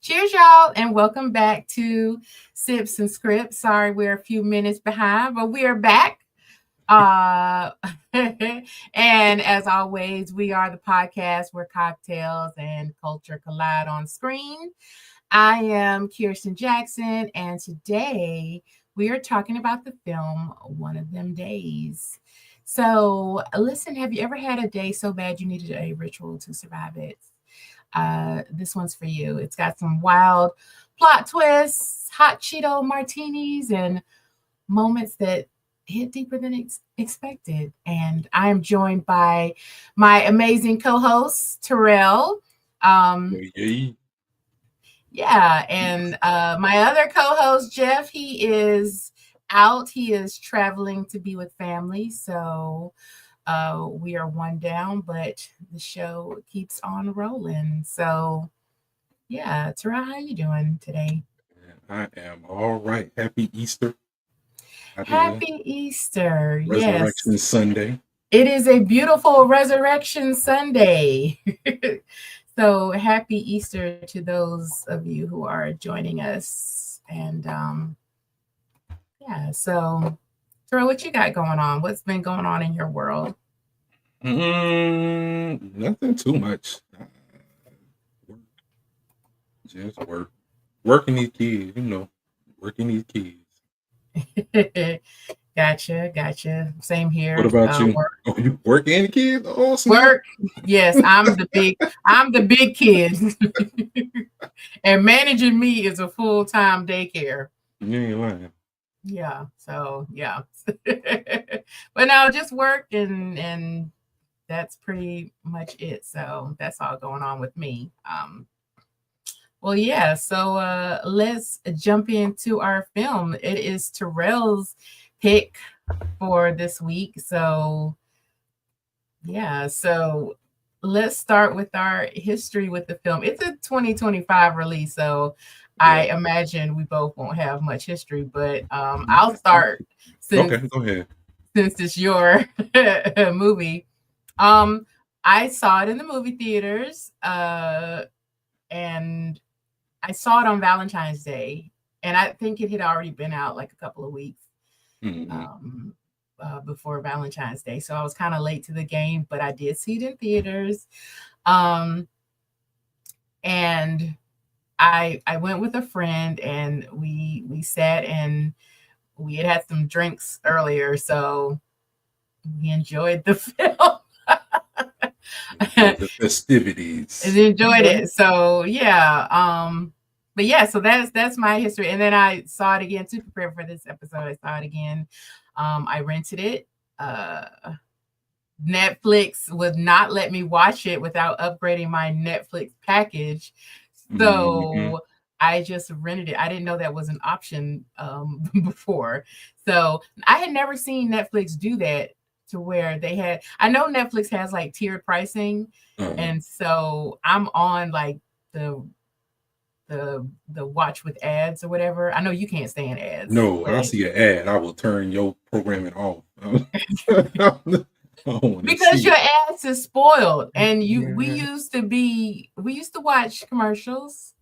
Cheers, y'all, and welcome back to Sips and Scripts. Sorry, we're a few minutes behind, but we are back. Uh, and as always, we are the podcast where cocktails and culture collide on screen. I am Kirsten Jackson, and today we are talking about the film One of Them Days. So, listen, have you ever had a day so bad you needed a ritual to survive it? This one's for you. It's got some wild plot twists, hot Cheeto martinis, and moments that hit deeper than expected. And I am joined by my amazing co-host Terrell. Um, Yay. yeah, and my other co-host Jeff. He is out. He is traveling to be with family. So we are one down, but the show keeps on rolling. So yeah, Tara, how you doing today? I am all right. Happy Easter. Happy Happy Easter. Yes. Resurrection Sunday. It is a beautiful Resurrection Sunday. So happy Easter to those of you who are joining us. And yeah, so Tara, what you got going on? What's been going on in your world? Nothing too much. Work. Just work. Working these kids, working these kids. Gotcha. Same What here. about you? Work. Oh, you working the kids? Oh, snap. Work. Yes, I'm the big kid. And managing me is a full-time daycare. You ain't lying. Yeah. So yeah. But no, just work and that's pretty much it. So that's all going on with me. Well, yeah, so let's jump into our film. It is Terrell's pick for this week. So yeah, so let's start with our history with the film. It's a 2025 release, so I imagine we both won't have much history, but I'll start Okay, go ahead. since it's your movie. I saw it in the movie theaters, and I saw it on Valentine's Day, and I think it had already been out like a couple of weeks before Valentine's Day. So I was kind of late to the game, but I did see it in theaters. And I went with a friend, and we sat and we had some drinks earlier, so we enjoyed the film. The festivities. And enjoyed it. So yeah. But yeah, so that's my history. And then I saw it again to prepare for this episode. I saw it again. I rented it. Netflix would not let me watch it without upgrading my Netflix package. So I just rented it. I didn't know that was an option before. So I had never seen Netflix do that, to where they had, I know Netflix has like tiered pricing, and so I'm on like the watch with ads or whatever. I know you can't stand ads. No, I see an ad, I will turn your programming off. Because your ads is spoiled, and we used to watch commercials.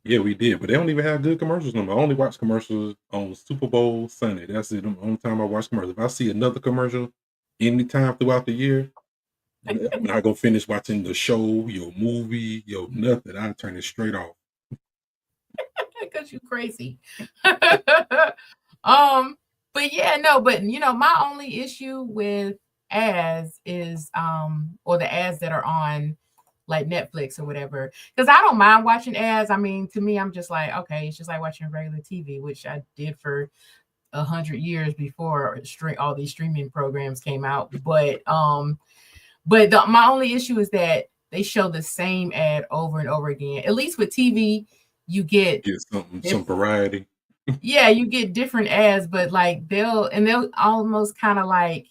Yeah, we did, but they don't even have good commercials no more. I only watch commercials on Super Bowl Sunday. That's it. The only time I watch commercials. If I see another commercial anytime throughout the year, I'm not gonna finish watching the show, your movie, your nothing. I turn it straight off. Because you crazy. But yeah, no, but my only issue with ads is or the ads that are on like Netflix or whatever, because I don't mind watching ads. I mean, to me, I'm just like, okay, it's just like watching regular TV, which I did for 100 years before all these streaming programs came out. But my only issue is that they show the same ad over and over again. At least with TV, you get some variety. Yeah, you get different ads, but like they'll almost kind of like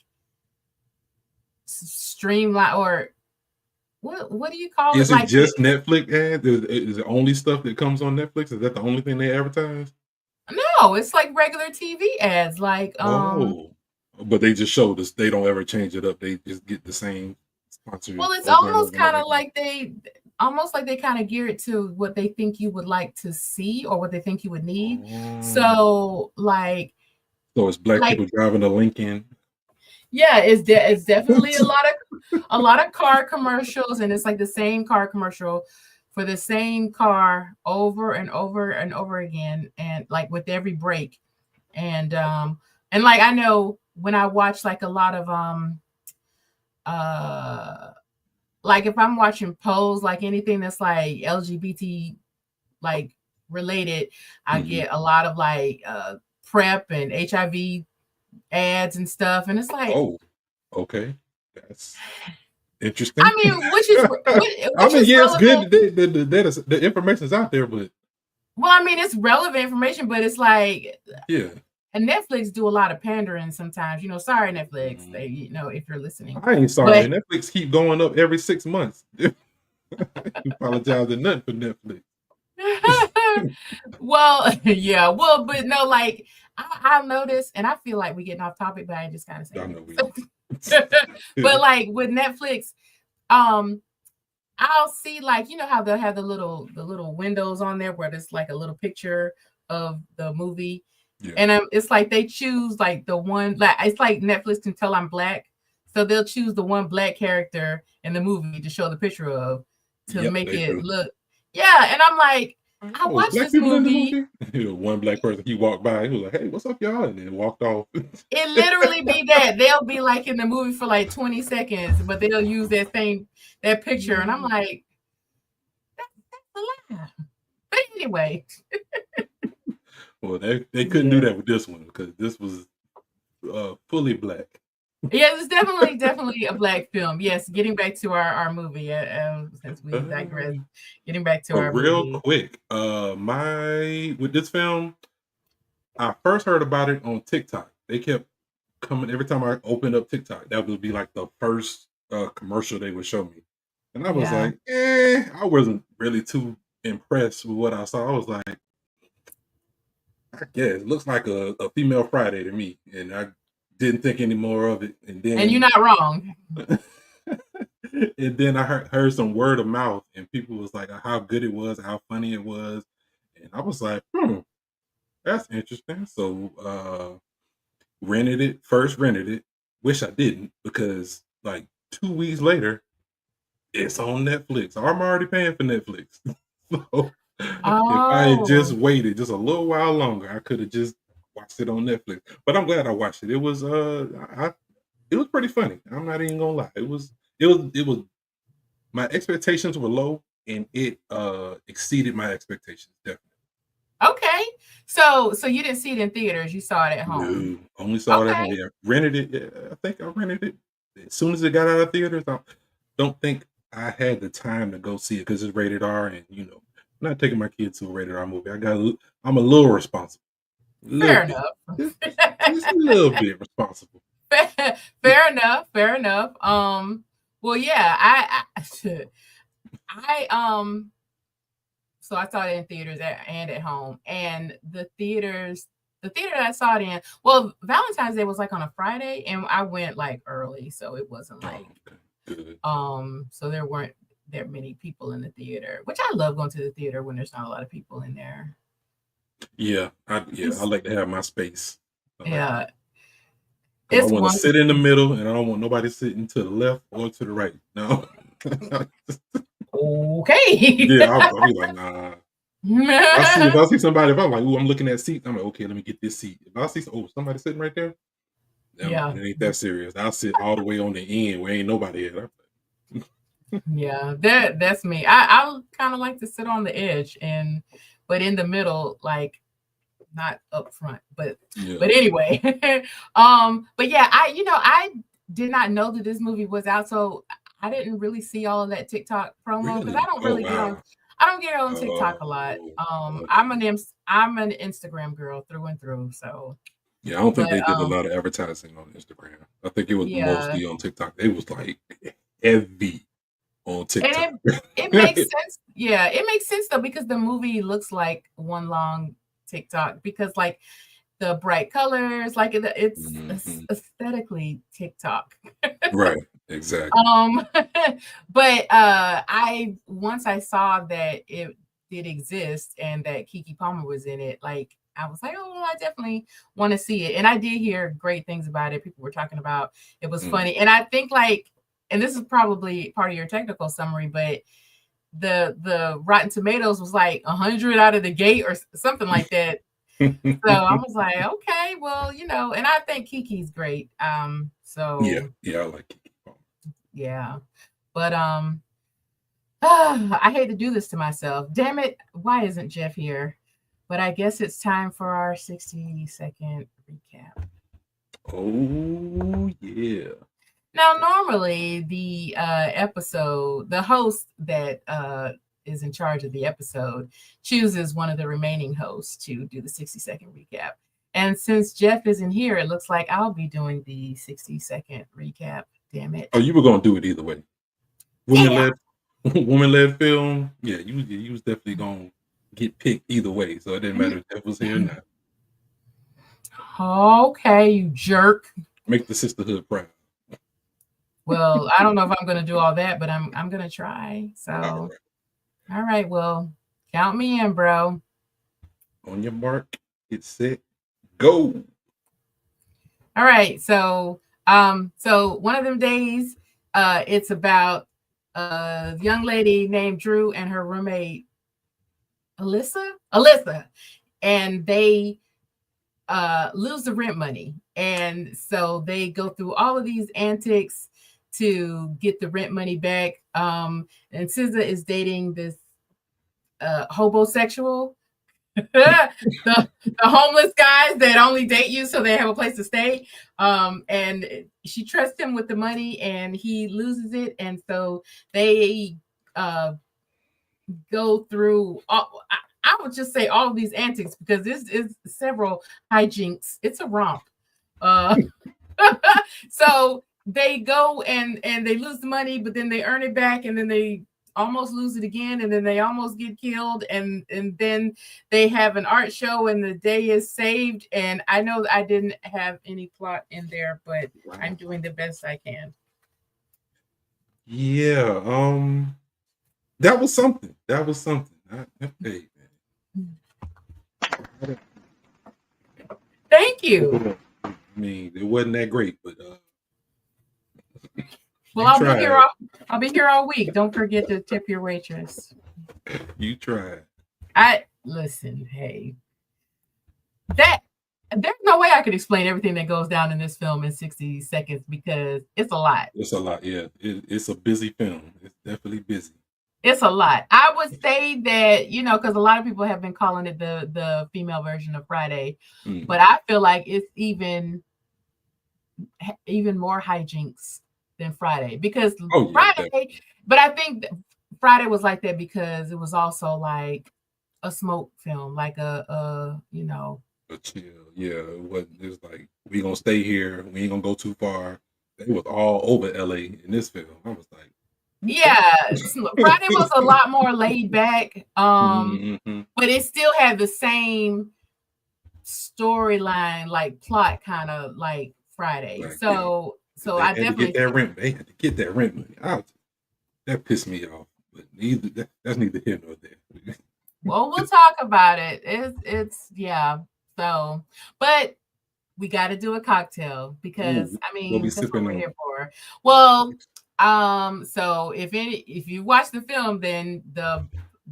streamline, or what do you call it? Is it just Netflix ads? Is it only stuff that comes on Netflix? Is that the only thing they advertise? No, it's like regular TV ads. Like but they just show this. They don't ever change it up. They just get the same sponsors. Well, it's almost kind of like almost like they kind of gear it to what they think you would like to see or what they think you would need. Oh. So like So it's black people driving a Lincoln. yeah, it's definitely a lot of car commercials, and it's like the same car commercial for the same car over and over and over again, and like with every break. And like I know when I watch like a lot of uh like if I'm watching Pose, like anything that's like LGBT like related, I Mhm. get a lot of like PrEP and HIV ads and stuff, and it's like, Oh, okay. That's interesting. I mean, I which mean, is yeah, it's relevant. good. The information's out there, but Well, I mean, it's relevant information, but it's like, yeah. and Netflix do a lot of pandering sometimes. Sorry, Netflix. Mhm. They, if you're listening, I ain't sorry. but Netflix keep going up every 6 months. You apologize enough for Netflix. well, yeah, well, but no, like I noticed, and I feel like we're getting off topic, but I just gotta say I know we this. But like with Netflix, um, I'll see like how they'll have the little windows on there where there's like a little picture of the movie, yeah. and it's like they choose like the one, like it's like Netflix can tell I'm black, so they'll choose the one black character in the movie to show the picture of to Yep, make they it do. look, yeah. And I'm like, I Oh, is watched black this people in the movie. movie? One black person, he walked by, he was like, "Hey, what's up, y'all?" And then walked off. It literally be that they'll be like in the movie for like 20 seconds, but they'll use that picture, and I'm like, that's a lie. But anyway, Well, they couldn't do yeah. that with this one because this was fully black. Yeah, it's definitely a black film. Yes, getting back to our movie, since we digress, Um, getting back to but our real movie. quick, my with this film, I first heard about it on TikTok. They kept coming every time I opened up TikTok. That would be like the first commercial they would show me, and I was Yeah. like, I wasn't really too impressed with what I saw. I was like, I guess it looks like a female Friday to me, and I didn't think any more of it. And And you're then, not wrong. and then I heard some word of mouth, and people was like how good it was, how funny it was, and I was like, that's interesting. So rented it. Wish I didn't because like 2 weeks later, it's on Netflix. I'm already paying for Netflix. So if I had just Oh. waited just a little while longer, I could have just watched it on Netflix. But I'm glad I watched it. It was it was pretty funny. I'm not even gonna lie. It was my expectations were low and it exceeded my expectations, definitely. Okay. So you didn't see it in theaters, you saw it at home. No, only saw it at home. Okay. Yeah, rented it. Yeah, I think I rented it as soon as it got out of theaters. I don't think I had the time to go see it because it's rated R, and I'm not taking my kids to a rated R movie. I'm a little responsible, a little Fair bit, enough. just a little bit responsible. Fair enough. Fair enough. Well, yeah, I so I saw it in theaters and at home. And the theater that I saw it in, well, Valentine's Day was like on a Friday, and I went like early, so it wasn't Oh, like okay, good. so there weren't that many people in the theater, which I love going to the theater when there's not a lot of people in there. Yeah, I It's like to have my space. I like yeah, because I it's want to sit in the wonderful. middle, and I don't want nobody sitting to the left or to the right. No. Okay. Yeah, I'll be like, nah. If I see somebody, if I'm like, ooh, I'm looking at seats, I'm like, okay, let me get this seat. If I see somebody sitting right there, never mind, Yeah. it ain't that serious. I'll sit all the way on the end where ain't nobody at. Yeah, that's me. I kind of like to sit on the edge but in the middle, like not up front. Yeah. But anyway, but yeah, I did not know that this movie was out, so I didn't really see all of that TikTok promo because I Really? don't Oh really get on. wow. I don't get on TikTok a lot. Oh, I'm okay. I'm an Instagram girl through and through. So, Yeah, I don't think but they did a lot of advertising on Instagram. I think it was yeah, mostly on TikTok. They was like heavy on and TikTok. it makes sense. Yeah, it makes sense though because the movie looks like one long TikTok because like the bright colors, like it's Mhm. aesthetically TikTok. Right. Exactly. But once I saw that it did exist and that Keke Palmer was in it, like I was like, oh, well, I definitely want to see it. And I did hear great things about it. People were talking about it was funny. And I think and this is probably part of your technical summary, but the Rotten Tomatoes was like 100 out of the gate or something like that. So I was like, okay, well, and I think Kiki's great. So yeah, I like Keke Palmer. Yeah. But I hate to do this to myself. Damn it. Why isn't Jeff here? But I guess it's time for our 60-second recap. Oh yeah. Now, normally the host that is in charge of the episode chooses one of the remaining hosts to do the 60-second recap. And since Jeff isn't here, it looks like I'll be doing the 60-second recap. Damn it. Oh, you were gonna do it either way. Woman-led film. Yeah, you was definitely gonna get picked either way. So it didn't matter if Jeff was here or not. Okay, you jerk. Make the sisterhood proud. Well, I don't know if I'm gonna do all that, but I'm gonna try. So all right, well, count me in, bro. On your mark, get set, go. All right, so one of them days, it's about a young lady named Drew and her roommate Alyssa, and they lose the rent money, and so they go through all of these antics to get the rent money back. And SZA is dating this hobosexual. the homeless guys that only date you so they have a place to stay. And she trusts him with the money and he loses it. And so they go through I would just say all of these antics because this is several hijinks. It's a romp. So they go and they lose the money, but then they earn it back, and then they almost lose it again, and then they almost get killed, and then they have an art show, and the day is saved. And I know I didn't have any plot in there, but I'm doing the best I can. Yeah, that was something. Hey, man. Thank you. I mean, it wasn't that great, but well, I'll be here all week. Don't forget to tip your waitress. You tried. Listen, hey. There's no way I could explain everything that goes down in this film in 60 seconds because it's a lot. It's a lot, yeah. It's a busy film. It's definitely busy. It's a lot. I would say that, because a lot of people have been calling it the female version of Friday, but I feel like it's even more hijinks than Friday because Friday, definitely. But I think Friday was like that because it was also like a smoke film, like a chill. Yeah, it was like we gonna stay here. We ain't gonna go too far. They was all over LA in this film. I was like, yeah, Friday was a lot more laid back, but it still had the same storyline, like plot, kind of like Friday. Right, so I definitely get that rent. They had to get that rent money. That pissed me off, but that's neither here nor there. Well, we'll talk about it. It's yeah. So, but we got to do a cocktail because I mean that's what we're here for. Well. So if you watch the film, then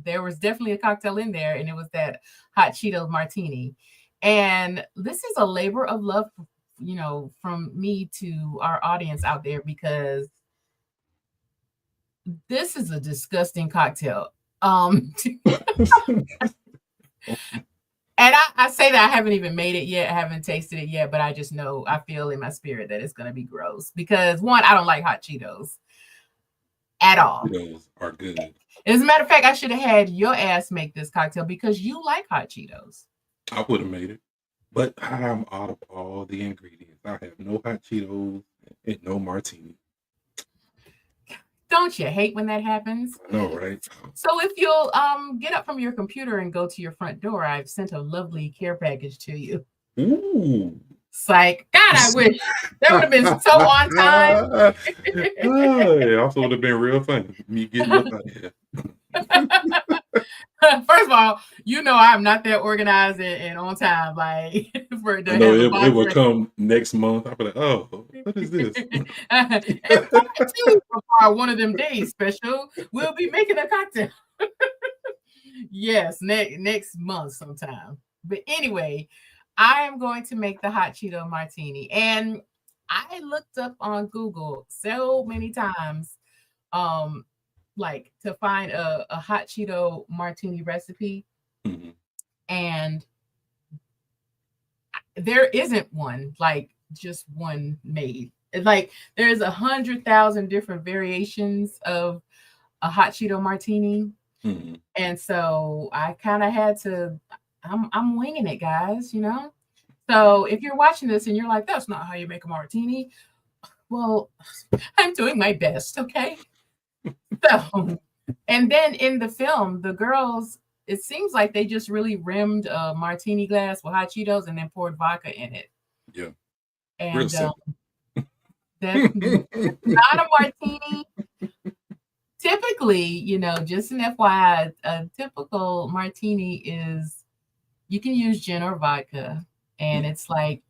there was definitely a cocktail in there, and it was that Hot Cheeto Martini. And this is a labor of love, from me to our audience out there because this is a disgusting cocktail. And I say that I haven't even made it yet. I haven't tasted it yet, but I just know, I feel in my spirit that it's going to be gross because one, I don't like hot Cheetos at all. Cheetos are good. As a matter of fact, I should have had your ass make this cocktail because you like hot Cheetos. I would have made it, but I'm out of all the ingredients. I have no hot Cheetos and no martini. Don't you hate when that happens? I know, right? So if you'll get up from your computer and go to your front door, I've sent a lovely care package to you. Ooh. It's like, God, I wish that would have been so on time. It also would have been real funny. Me getting up out of here. First of all, I'm not that organized and on time. Like for to I know have a it will box. come next month. I'll be like, oh, what is this? And part two for one of them days special, we'll be making a cocktail. Yes, next month sometime. But anyway, I am going to make the hot Cheeto martini. And I looked up on Google so many times, like to find a hot Cheeto martini recipe. Mhm. And there isn't one, like just one made. It's like there's 100,000 different variations of a hot Cheeto martini. Mhm. And so I kind of had to, I'm winging it, guys, So if you're watching this and you're like, that's not how you make a martini, well, I'm doing my best, okay? So, and then in the film, the girls, it seems like they just really rimmed a martini glass with hot Cheetos and then poured vodka in it. Yeah. Real And simple. that's not a martini. Typically, just an FYI, a typical martini is you can use gin or vodka, and it's like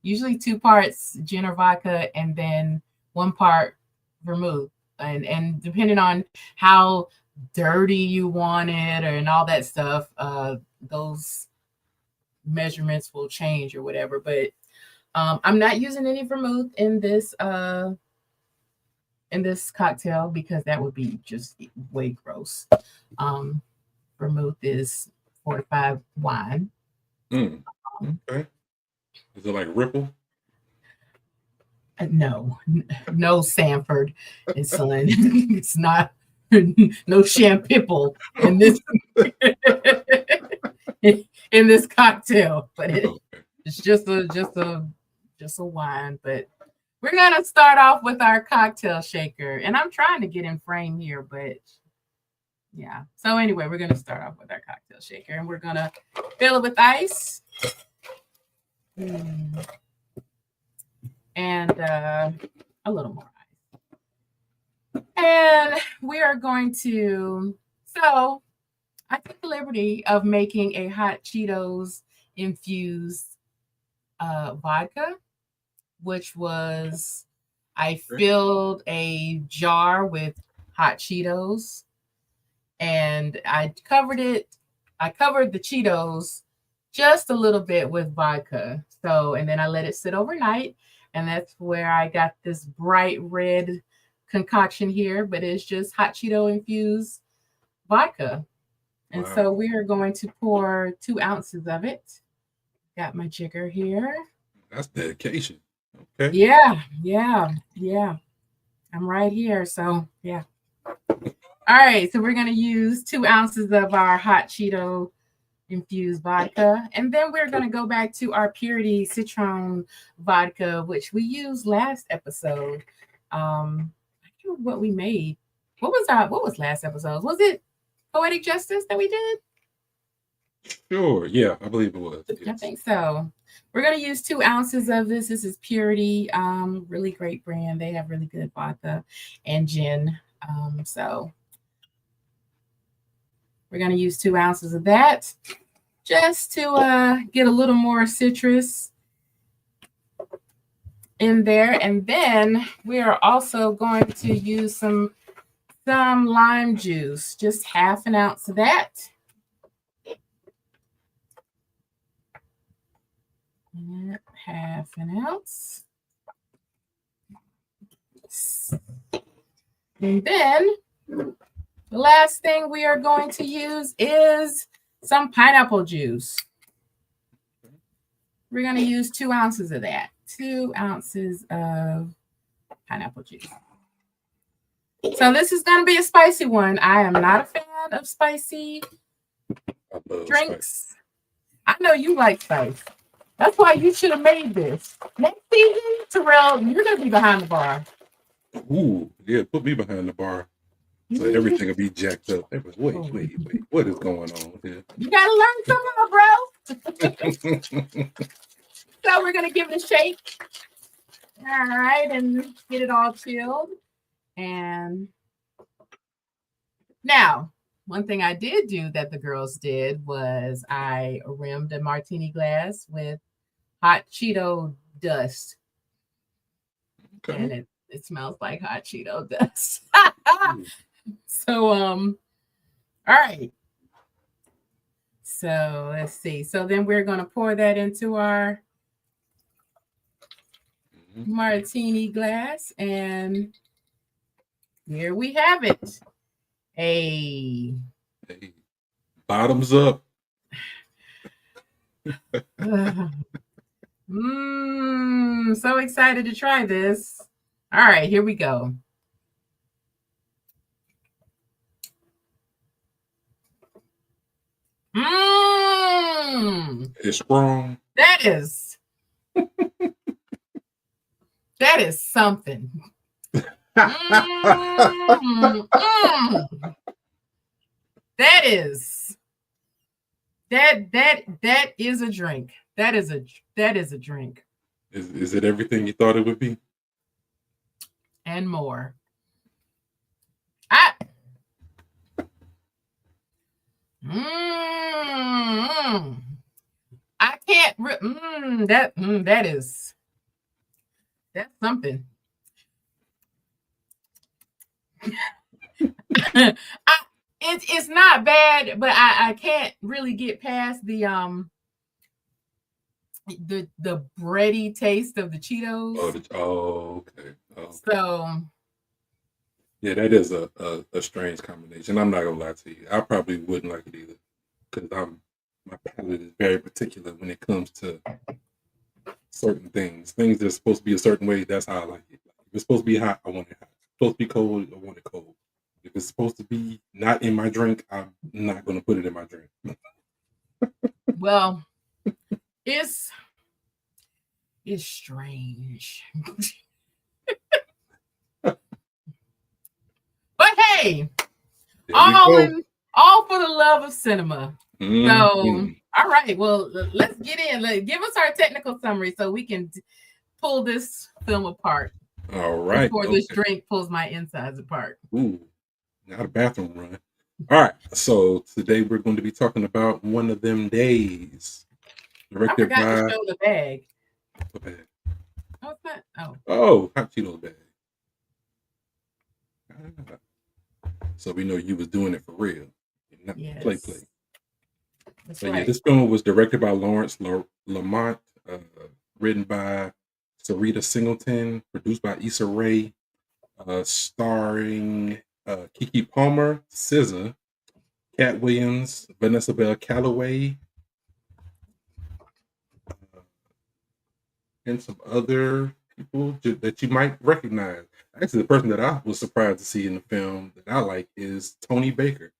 usually 2 parts gin or vodka and then 1 part vermouth. And depending on how dirty you want it and all that stuff, those measurements will change or whatever. But I'm not using any vermouth in this cocktail because that would be just way gross. Vermouth is fortified wine. Okay. Is it like Ripple? No, Sanford and Son. It's not no champipple in this in this cocktail, but it's just a wine. But we're gonna start off with our cocktail shaker, and I'm trying to get in frame here, but yeah. So anyway, we're gonna start off with our cocktail shaker, and we're gonna fill it with ice. And a little more ice. And we are going to, so I took the liberty of making a Hot Cheetos infused vodka, which was, I filled a jar with Hot Cheetos and I covered the Cheetos just a little bit with vodka. So, and then I let it sit overnight. And that's where I got this bright red concoction here, but it's just Hot Cheeto infused vodka. And so we are going to pour 2 ounces of it. Got my jigger here. That's dedication. Okay. Yeah. I'm right here. So, yeah. All right. So we're going to use 2 ounces of our Hot Cheeto infused vodka, and then we're going to go back to our Purity Citron vodka, which we used last episode. I can't remember what we made. What was last episode? Was it Poetic Justice that we did? Sure. Yeah, I believe it was. Yes. I think so. We're going to use 2 ounces of this. This is Purity, really great brand. They have really good vodka and gin. So we're going to use 2 ounces of that just to get a little more citrus in there. And then we are also going to use some lime juice, just half an ounce of that. And half an ounce. And then the last thing we are going to use is some pineapple juice. We're going to use 2 ounces of that. 2 ounces of pineapple juice. So this is going to be a spicy one. I am not a fan of spicy drinks. Spice. I know you like spice. That's why you should have made this. Next season, Terrell, you're going to be behind the bar. Ooh, yeah, put me behind the bar. So everything will be jacked up. Wait. What is going on here? You got to learn something, bro. So we're gonna give it a shake. All right, and get it all chilled. And now, one thing I did do that the girls did was I rimmed a martini glass with hot Cheeto dust. Okay. And it smells like hot Cheeto dust. So all right. So let's see. So then we're gonna pour that into our martini glass, and here we have it. Hey, bottoms up. So excited to try this. All right, here we go. It's strong. That is something. That is a drink. That is a drink. Is it everything you thought it would be? And more. I can't. That's something. It's not bad, but I can't really get past the bready taste of the Cheetos. Okay. So yeah, that is a strange combination. I'm not gonna lie to you. I probably wouldn't like it either because my palate is very particular when it comes to certain things. Things that's supposed to be a certain way, that's how I like it. If it's supposed to be hot, I want it hot. If it's supposed to be cold, I want it cold. If it's supposed to be not in my drink, I'm not gonna put it in my drink. Well, it's strange. But hey, all for the love of cinema. So, all right, well, let's get in. Give us our technical summary so we can pull this film apart. All right. Before this drink pulls my insides apart. Ooh, not a bathroom run. All right, so today we're going to be talking about One of Them Days. Directed I forgot to show the bag. What bag? Oh, it's not. Oh, Hot Cheetos bag. So we know you was doing it for real, not play. That's so right. Yeah, this film was directed by Lawrence Lamont, written by Sarita Singleton, produced by Issa Rae, starring Keke Palmer SZA, Cat Williams, Vanessa Bell Calloway, and some other people that you might recognize. Actually, the person that I was surprised to see in the film that I like is Tony Baker,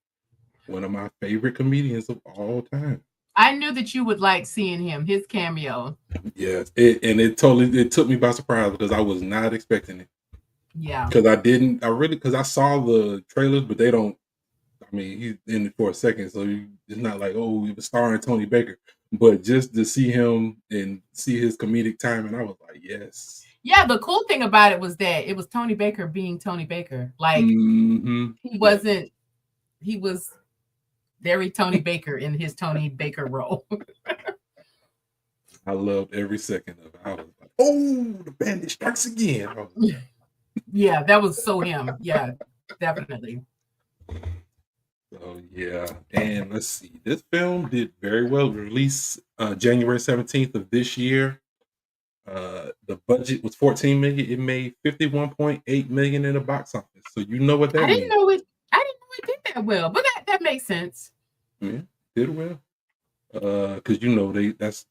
one of my favorite comedians of all time. I knew that you would like seeing him, his cameo. Yes, it took me by surprise because I was not expecting it. Yeah, because I saw the trailers, but they don't. I mean, he's in it for a second, so it's not like, oh, he was starring Tony Baker. But just to see him and see his comedic timing, I was like, yes. Yeah, the cool thing about it was that it was Tony Baker being Tony Baker. Like, he wasn't, he was very Tony Baker in his Tony Baker role. I loved every second of it. I was like, oh, the bandit strikes again. Yeah, that was so him. Yeah, definitely. So yeah, and let's see. This film did very well. Released January 17th of this year. The budget was $14 million. It made $51.8 million in the box office. So you know what that means. I didn't know it did that well, but that makes sense. Yeah, did well. Because that's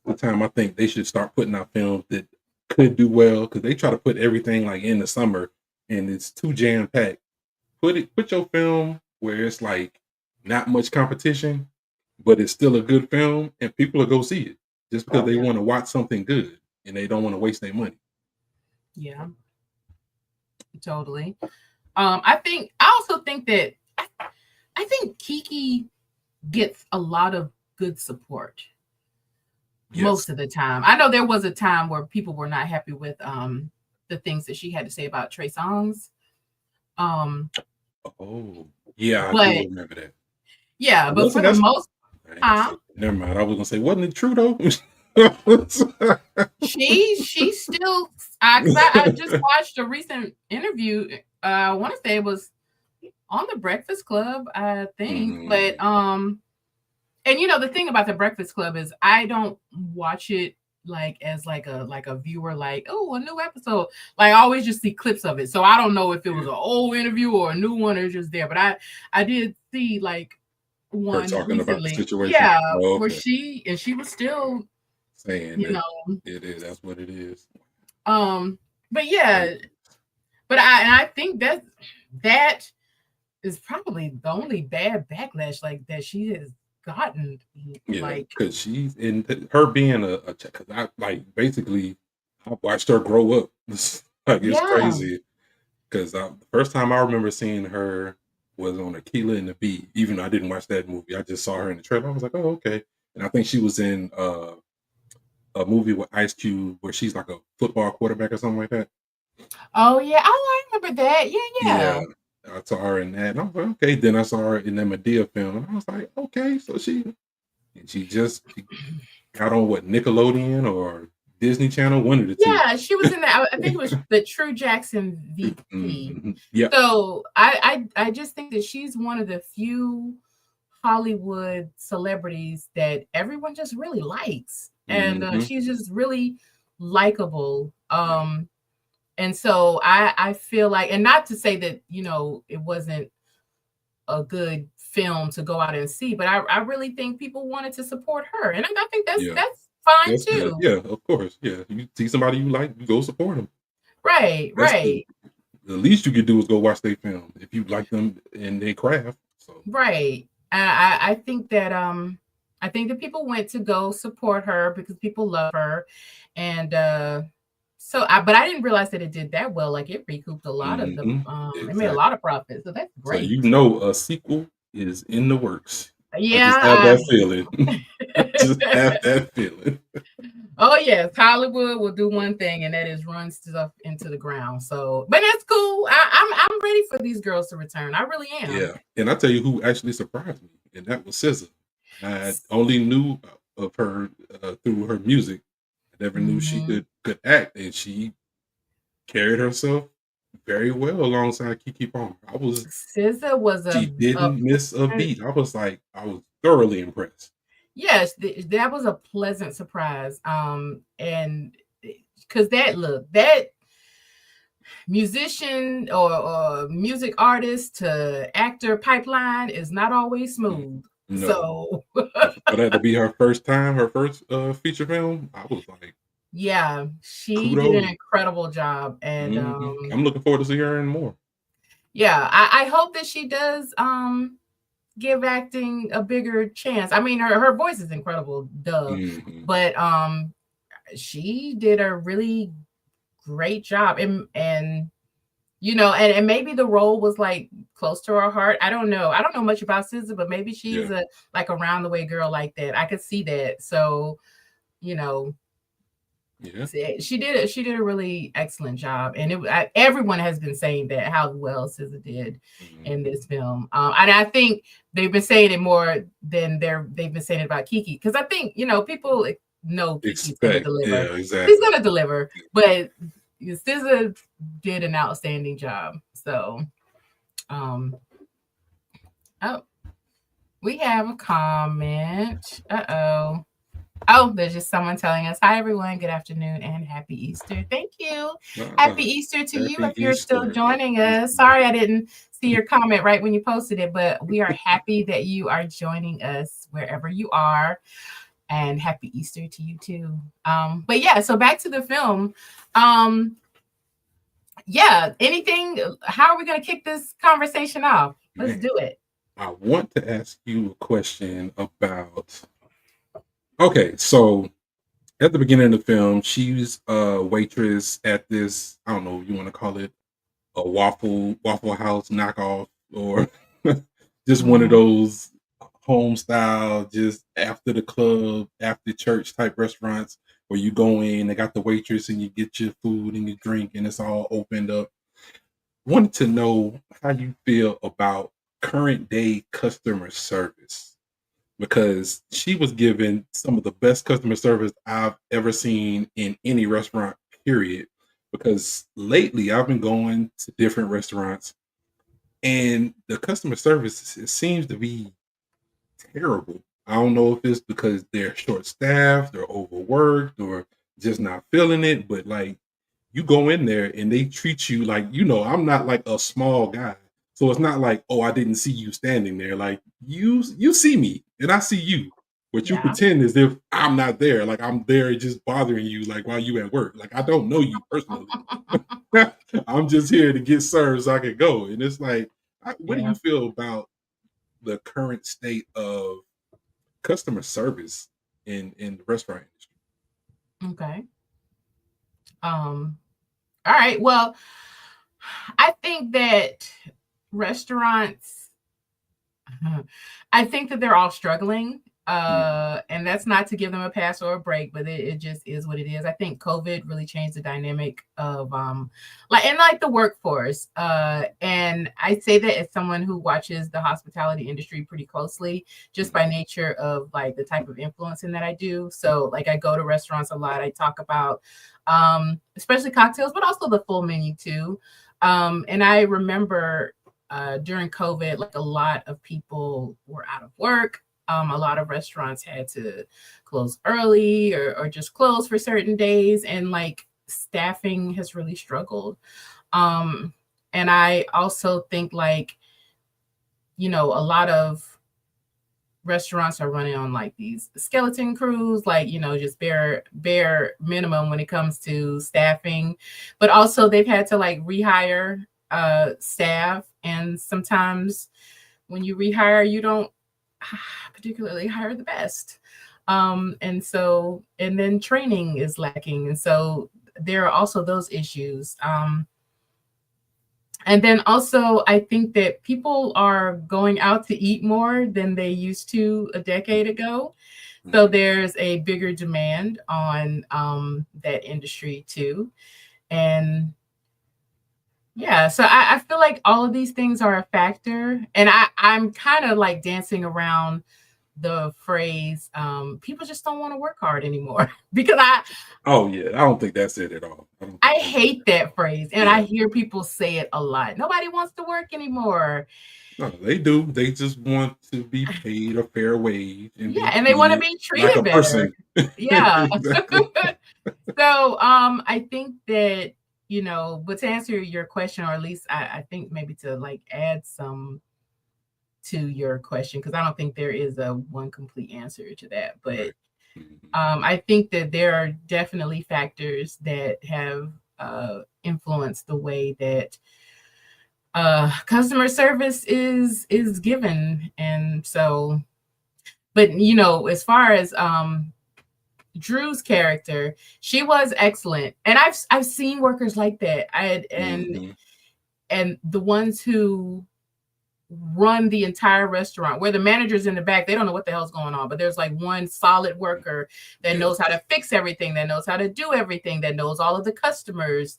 the time I think they should start putting out films that could do well. Because they try to put everything like in the summer, and it's too jam packed. Put your film where it's like not much competition, but it's still a good film, and people will go see it just because they want to watch something good and they don't want to waste their money. Yeah, totally. I also think that Keke gets a lot of good support. Yes. most of the time. I know there was a time where people were not happy with the things that she had to say about Trey Songz. Um, Oh, yeah, I do but remember that. yeah, but for Wasn't the that most, I ain't gonna huh? say never mind. I was gonna say, wasn't it true though? She still, because I just watched a recent interview. I want to say it was on the Breakfast Club, I think. But Mhm. and the thing about the Breakfast Club is I don't watch it like as like a viewer, like, oh, a new episode. Like I always just see clips of it. So I don't know if it was Yeah. an old interview or a new one or just there. But I did see like Her one talking about the recently. situation. Yeah, Oh, where okay. she was still, Saying you that know, it is that's what it is. but yeah, Crazy. but I think that is probably the only bad backlash like that she has gotten. Yeah, Like, because she's in her being because I like basically I watched her grow up. Like it's yeah. crazy because the first time I remember seeing her was on Aquila and the Bee. Even though I didn't watch that movie, I just saw her in the trailer. I was like, oh, okay. And I think she was in a movie with Ice Cube where she's like a football quarterback or something like that. Oh yeah. Oh, I remember that. Yeah, Yeah, yeah. I saw her in that, and I was like, okay. Then I saw her in that Medea film, and I was like, okay, so she got on what Nickelodeon or Disney Channel, one of the two. Yeah, she was in that. I think it was the True Jackson VP. Mhm. Yep. So I just think that she's one of the few Hollywood celebrities that everyone just really likes, and Mhm. she's just really likable. Yeah. And so I feel like, and not to say that it wasn't a good film to go out and see, but I really think people wanted to support her, and I think that's Yeah. that's fine That's good. too. Yeah, of course. Yeah. You see somebody you like, you go support them. Right, That's the right, least you could do is go watch their film if you like them and their craft. So right. I I think that people went to go support her because people love her, and but I didn't realize that it did that well. Like it recouped a lot of the it made a exactly. lot of profit, so that's So great. you know a sequel is in the works. I just have Yeah. that feeling. I just have that feeling. Oh yes, Hollywood will do one thing, and that is run stuff into the ground. So, but that's cool. I'm ready for these girls to return. I really am. Yeah, and I tell you who actually surprised me, and that was SZA. I only knew of her through her music. I never knew she Mhm. could act, and she carried herself very well alongside Keke Palmer. SZA was She a didn't miss a beat. I was thoroughly impressed. yes, that was a pleasant surprise. And because that musician or music artist to actor pipeline is not always Mm, smooth. no, So and for that to be her first time, her first feature film, I was like, yeah, she did an kudos. incredible job, and I'm looking forward to seeing her in more. yeah, I hope that she does give acting a bigger chance. I mean, her voice is incredible, duh, Hmm. but she did a really great job, and and maybe the role was like close to her heart. I don't know much about SZA, but maybe she's Yeah, a like around the way girl like that. I could see that. So you know yeah. she did a really excellent job, and everyone has been saying that how well SZA did in Hmm. this film, and I think they've been saying it more than they've been saying it about Keke, because I think people know Keke's going to Expect, deliver. yeah, He's exactly. going to deliver, but SZA did an outstanding job. So, um, oh, we have a comment. Uh-oh. Oh, there's just someone telling us, hi, everyone. Good afternoon and happy Easter. Thank you. Happy Uh, Easter to you Happy if you're still Easter. Happy joining us. Easter. Sorry I didn't see your comment right when you posted it, but we are happy that you are joining us wherever you are. And happy Easter to you too. But yeah, so back to the film. Yeah, anything? How are we going to kick this conversation off? Let's Man, do it. I want to ask you a question about. Okay, so at the beginning of the film, she's a waitress at this. I don't know. You want to call it a Waffle House knockoff, or just one of Mhm. those home style, just after the club, after church type restaurants where you go in, they got the waitress and you get your food and your drink and it's all opened up. Wanted to know how you feel about current day customer service because she was given some of the best customer service I've ever seen in any restaurant, period. Because lately I've been going to different restaurants and the customer service it seems to be terrible. I don't know if it's because they're short staffed or overworked or just not feeling it, but like you go in there and they treat you like, I'm not like a small guy. So it's not like, oh, I didn't see you standing there. Like you see me and I see you. But you Yeah. pretend as if I'm not there, like I'm there just bothering you, like while you at work. Like I don't know you personally. I'm just here to get served so I can go. And it's like, what do Yeah. you feel about the current state of customer service in the restaurant industry? Okay. All right. Well, I think that restaurants, I think that they're all struggling. And that's not to give them a pass or a break, but it just is what it is. I think COVID really changed the dynamic of like the workforce. And I say that as someone who watches the hospitality industry pretty closely, just by nature of like the type of influencing that I do. So like I go to restaurants a lot. I talk about especially cocktails, but also the full menu too. And I remember during COVID, like a lot of people were out of work. A lot of restaurants had to close early or just close for certain days. And like staffing has really struggled. And I also think like, a lot of restaurants are running on like these skeleton crews, like, just bare minimum when it comes to staffing. But also they've had to like rehire staff. And sometimes when you rehire, you don't particularly hire the best. And then training is lacking. And so there are also those issues. And then also, I think that people are going out to eat more than they used to a decade ago. So there's a bigger demand on that industry too. And yeah, so I feel like all of these things are a factor. And I'm kind of like dancing around the phrase people just don't want to work hard anymore because Oh yeah, I don't think that's it at all. I hate that phrase and I Yeah. hear people say it a lot. Nobody wants to work anymore. No, they do. They just want to be paid a fair wage and be Yeah, and they want to treated be like treated a better. person. Yeah. Exactly. So I think that, but to answer your question, or at least I think maybe to like add some to your question, because I don't think there is a one complete answer to that. But Right. I think that there are definitely factors that have influenced the way that customer service is given. And so, but as far as Drew's character, she was excellent, and I've seen workers like that. And the ones who run the entire restaurant, where the manager's in the back, they don't know what the hell's going on, but there's like one solid worker that knows how to fix everything, that knows how to do everything, that knows all of the customers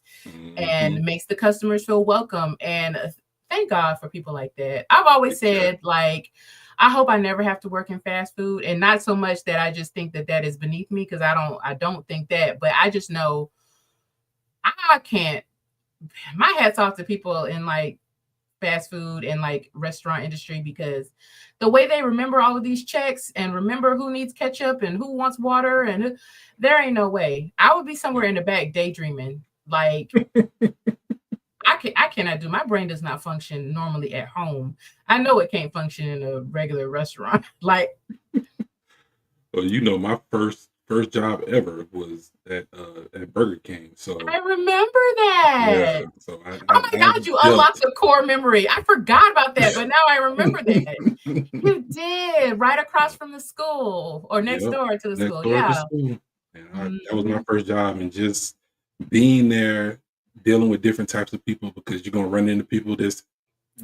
and makes the customers feel welcome. And thank God for people like that. I've always said, like, I hope I never have to work in fast food, and not so much that I just think that that is beneath me, because I don't think that, but I just know I can't. My hat's off to people in like fast food and like restaurant industry, because the way they remember all of these checks and remember who needs ketchup and who wants water, and there ain't no way. I would be somewhere in the back daydreaming. Like I cannot do, my brain does not function normally at home. I know it can't function in a regular restaurant. Like, Well, my first job ever was at Burger King. So I remember yeah, that. so Oh my I've God, you dealt. unlocked a core memory. I forgot about that, but now I remember that. You did, right across from the school or next Yep, door to the next school. door to Yeah. school. And that was my Mhm. first job, and just being there, dealing with different types of people because you're gonna run into people that's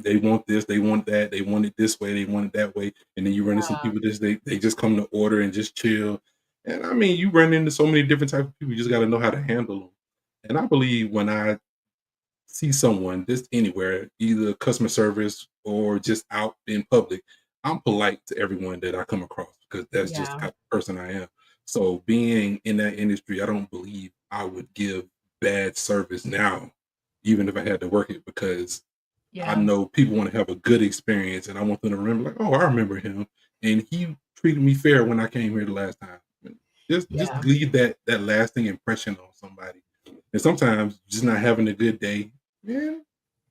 they want this, they want that, they want it this way, they want it that way, and then you run into some Yeah, people just they just come to order and just chill. And I mean, you run into so many different types of people. You just got to know how to handle them. And I believe when I see someone just anywhere, either customer service or just out in public, I'm polite to everyone that I come across because that's just the yeah, type of person I am. So being in that industry, I don't believe I would give bad service now, even if I had to work it, because I yeah, know people want to have a good experience and I want them to remember, like, oh, I remember him. And he treated me fair when I came here the last time. Just yeah, leave that lasting impression on somebody. And sometimes just not having a good day, yeah,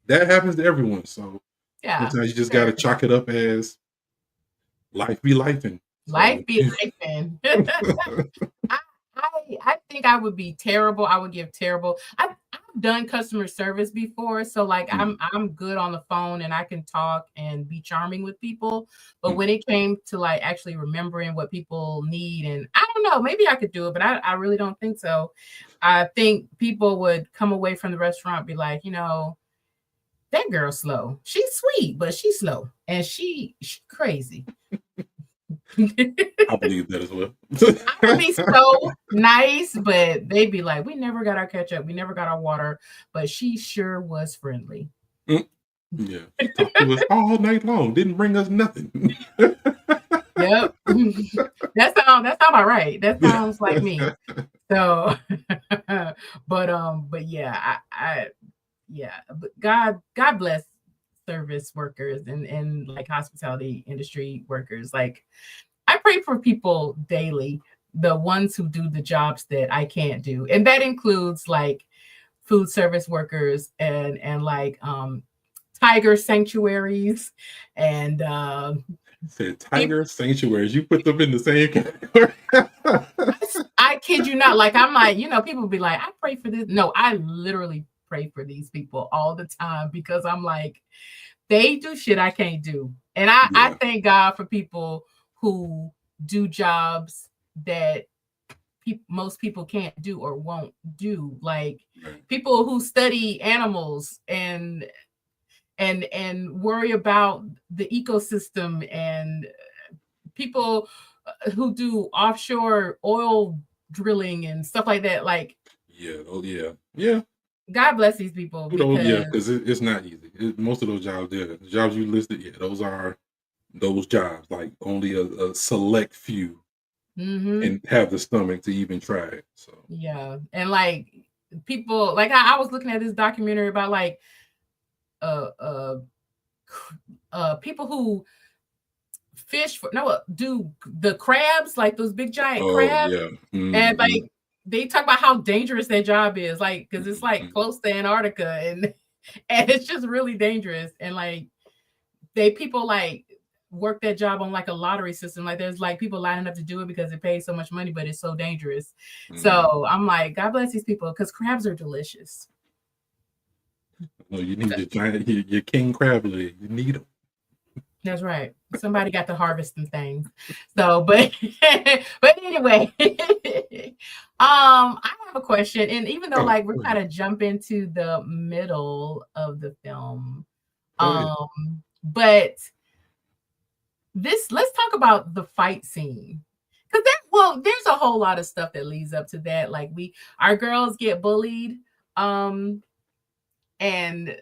that happens to everyone. So yeah. sometimes you just Sure. gotta chalk it up as life be lifing. Life So be life, man. I, I think I would be terrible. I would give terrible. I've done customer service before, so like mm, I'm good on the phone and I can talk and be charming with people. But mm, when it came to like actually remembering what people need, and I don't know, maybe I could do it, but I really don't think so. I think people would come away from the restaurant be like, that girl's slow. She's sweet, but she's slow and she crazy. I believe that as well. I would be so nice, but they'd be like, "We never got our ketchup, we never got our water, but she sure was friendly." Mm, yeah, she talked to us all night long, didn't bring us nothing. Yep. That sound about right. That sounds like me. So, but yeah, yeah, but God bless service workers and like hospitality industry workers. Like I pray for people daily, the ones who do the jobs that I can't do. And that includes like food service workers and like tiger sanctuaries and Said people tiger sanctuaries. You put them in the same category. I kid you not, like I'm like, people be like, I pray for this. No, I literally pray for these people all the time because I'm like, they do shit I can't do. And I Yeah, thank God for people who do jobs that most people can't do or won't do, like right. people who study animals and worry about the ecosystem and people who do offshore oil drilling and stuff like that. Like Yeah. Oh, yeah. Yeah. God bless these people Kudos, yeah, because because it's not easy. Most of those jobs, yeah, the jobs you listed, yeah, those are those jobs. Like only a select few mhm, and have the stomach to even try it. So, yeah, and like people like I was looking at this documentary about like uh uh people who fish for no do the crabs, like those big giant oh crabs, yeah, and hmm, like they talk about how dangerous their job is, like because it's like hmm, close to Antarctica and and it's just really dangerous. And like they people like work that job on like a lottery system. Like there's like people lining up to do it because it pays so much money, but it's so dangerous. hmm. So I'm like, God bless these people because crabs are delicious. No, you need your giant, your king crab leg. You need them. That's right. Somebody got to harvest them things. So, but but anyway, I have a question, and even though Oh, like we're go kind ahead. of jump into the middle of the film, Go ahead. but let's talk about the fight scene. Cause there's a whole lot of stuff that leads up to that. Like our girls get bullied, um, and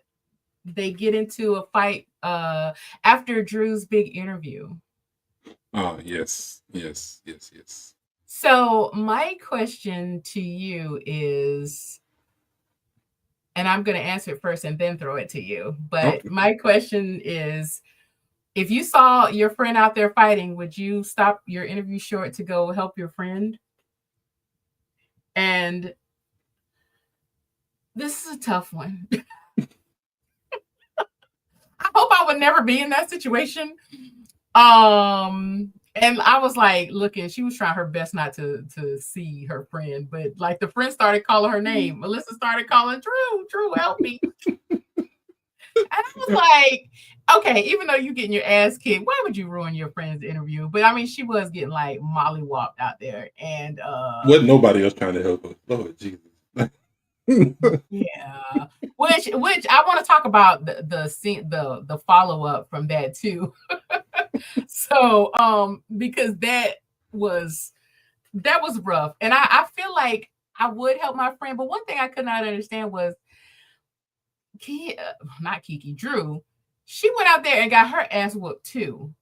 they get into a fight after Drew's big interview. Oh yes, yes, yes, yes. So my question to you is, and I'm going to answer it first and then throw it to you. But Okay. my question is, if you saw your friend out there fighting, would you stop your interview short to go help your friend? And this is a tough one. I hope I would never be in that situation. And I was like looking, she was trying her best not to see her friend, but like the friend started calling her name. Melissa started calling Drew, help me. And I was like, okay, even though you getting your ass kicked, why would you ruin your friend's interview? But I mean, she was getting like mollywopped out there. And Wasn't nobody else trying to help us. Lord Jesus. Yeah. Which I want to talk about the scene, the follow up from that too. So because was that was rough. And I feel like I would help my friend, but one thing I could not understand was not Kiki, Drew. She went out there and got her ass whooped too.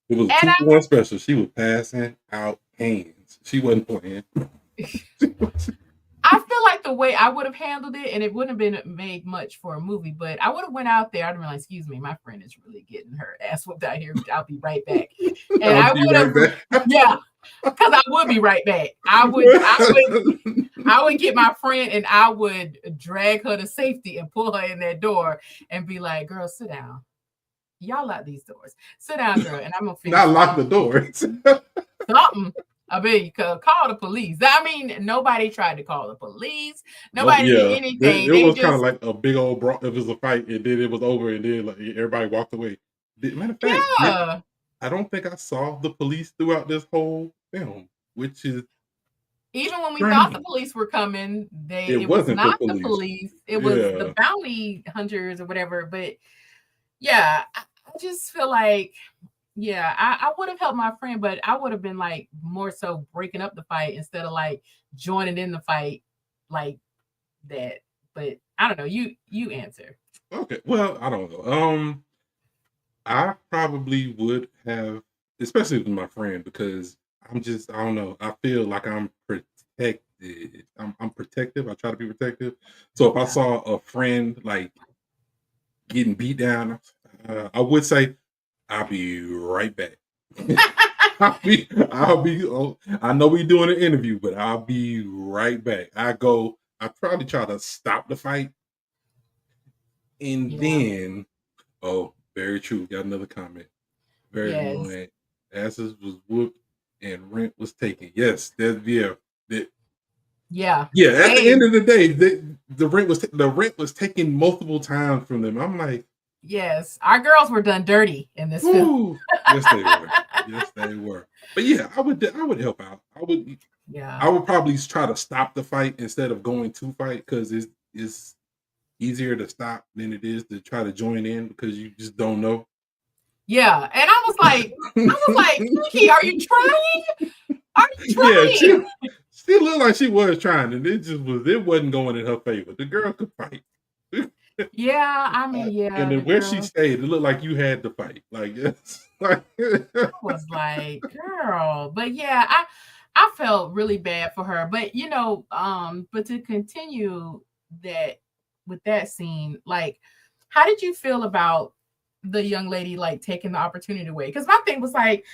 It was a And 2-for-1 special. She was passing out hands. She wasn't playing. I feel like the way I would have handled it, and it wouldn't have been made much for a movie, but I would have went out there. I'd have been like, "Excuse me, my friend is really getting her ass whooped out here. I'll be right back." And I'll I be would have, right back. yeah, because I would be right back. I would get my friend and I would drag her to safety and pull her in that door and be like, "Girl, sit down. Y'all lock these doors. Sit down, girl, and I'm gonna finish Not lock the doors. something." I mean, call the police. I mean, nobody tried to call the police. Nobody did anything. It They was kind of just, like a big old brawl. It was a fight, and then it was over, and then like everybody walked away. Matter of fact, yeah. I don't think I saw the police throughout this whole film, which is Even when we thought the strange. police were coming, It it was wasn't the not the police. police. It was the Yeah. bounty hunters or whatever. But yeah, I just feel like, yeah, I would have helped my friend, but I would have been like more so breaking up the fight instead of like joining in the fight like that. But I don't know. You answer. Okay. Well, I don't know. I probably would have, especially with my friend, because I don't know. I feel like I'm protected. I'm protective. I try to be protective. So if I Yeah. saw a friend like getting beat down, I would say, I'll be right back. I'll be, oh, I know we're doing an interview, but I'll be right back. I probably try to stop the fight. And Yeah. then, oh, very true. Got another comment. Very Yes. annoying. Asses was whooped and rent was taken. Yes, that Yeah. yeah. At the Hey, end of the day, the rent was taken multiple times from them. I'm like, yes. Our girls were done dirty in this film. whoo. Yes, they were. Yes, they were. But yeah, I would help out. Yeah. I would probably try to stop the fight instead of going to fight because it's easier to stop than it is to try to join in because you just don't know. Yeah. And I was like, Kiki, are you trying? Are you Yeah, trying? she looked like she was trying, and it wasn't going in her favor. The girl could fight. Yeah, I mean, And yeah, the then where she girl stayed, it looked like you had to fight. Like, yes. Like, was like, girl. But yeah, I felt really bad for her. But but to continue that with that scene, like, how did you feel about the young lady like taking the opportunity away? Because my thing was like,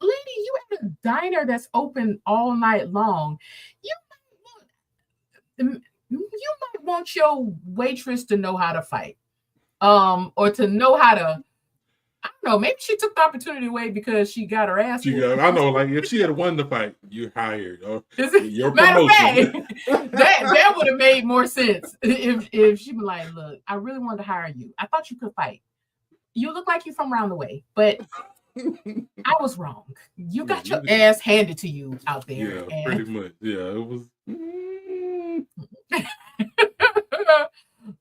lady, you at a diner that's open all night long. You you might want your waitress to know how to fight. Or to know how to, I don't know, maybe she took the opportunity away because she got her ass whooped. I know, like, if she had won the fight, you're hired, or your Matter of fact, promotion. that would have made more sense if she was like, look, I really wanted to hire you. I thought you could fight. You look like you're from around the way, but I was wrong. You Yeah, got your ass handed to you out there. yeah, And pretty much. Yeah, it was.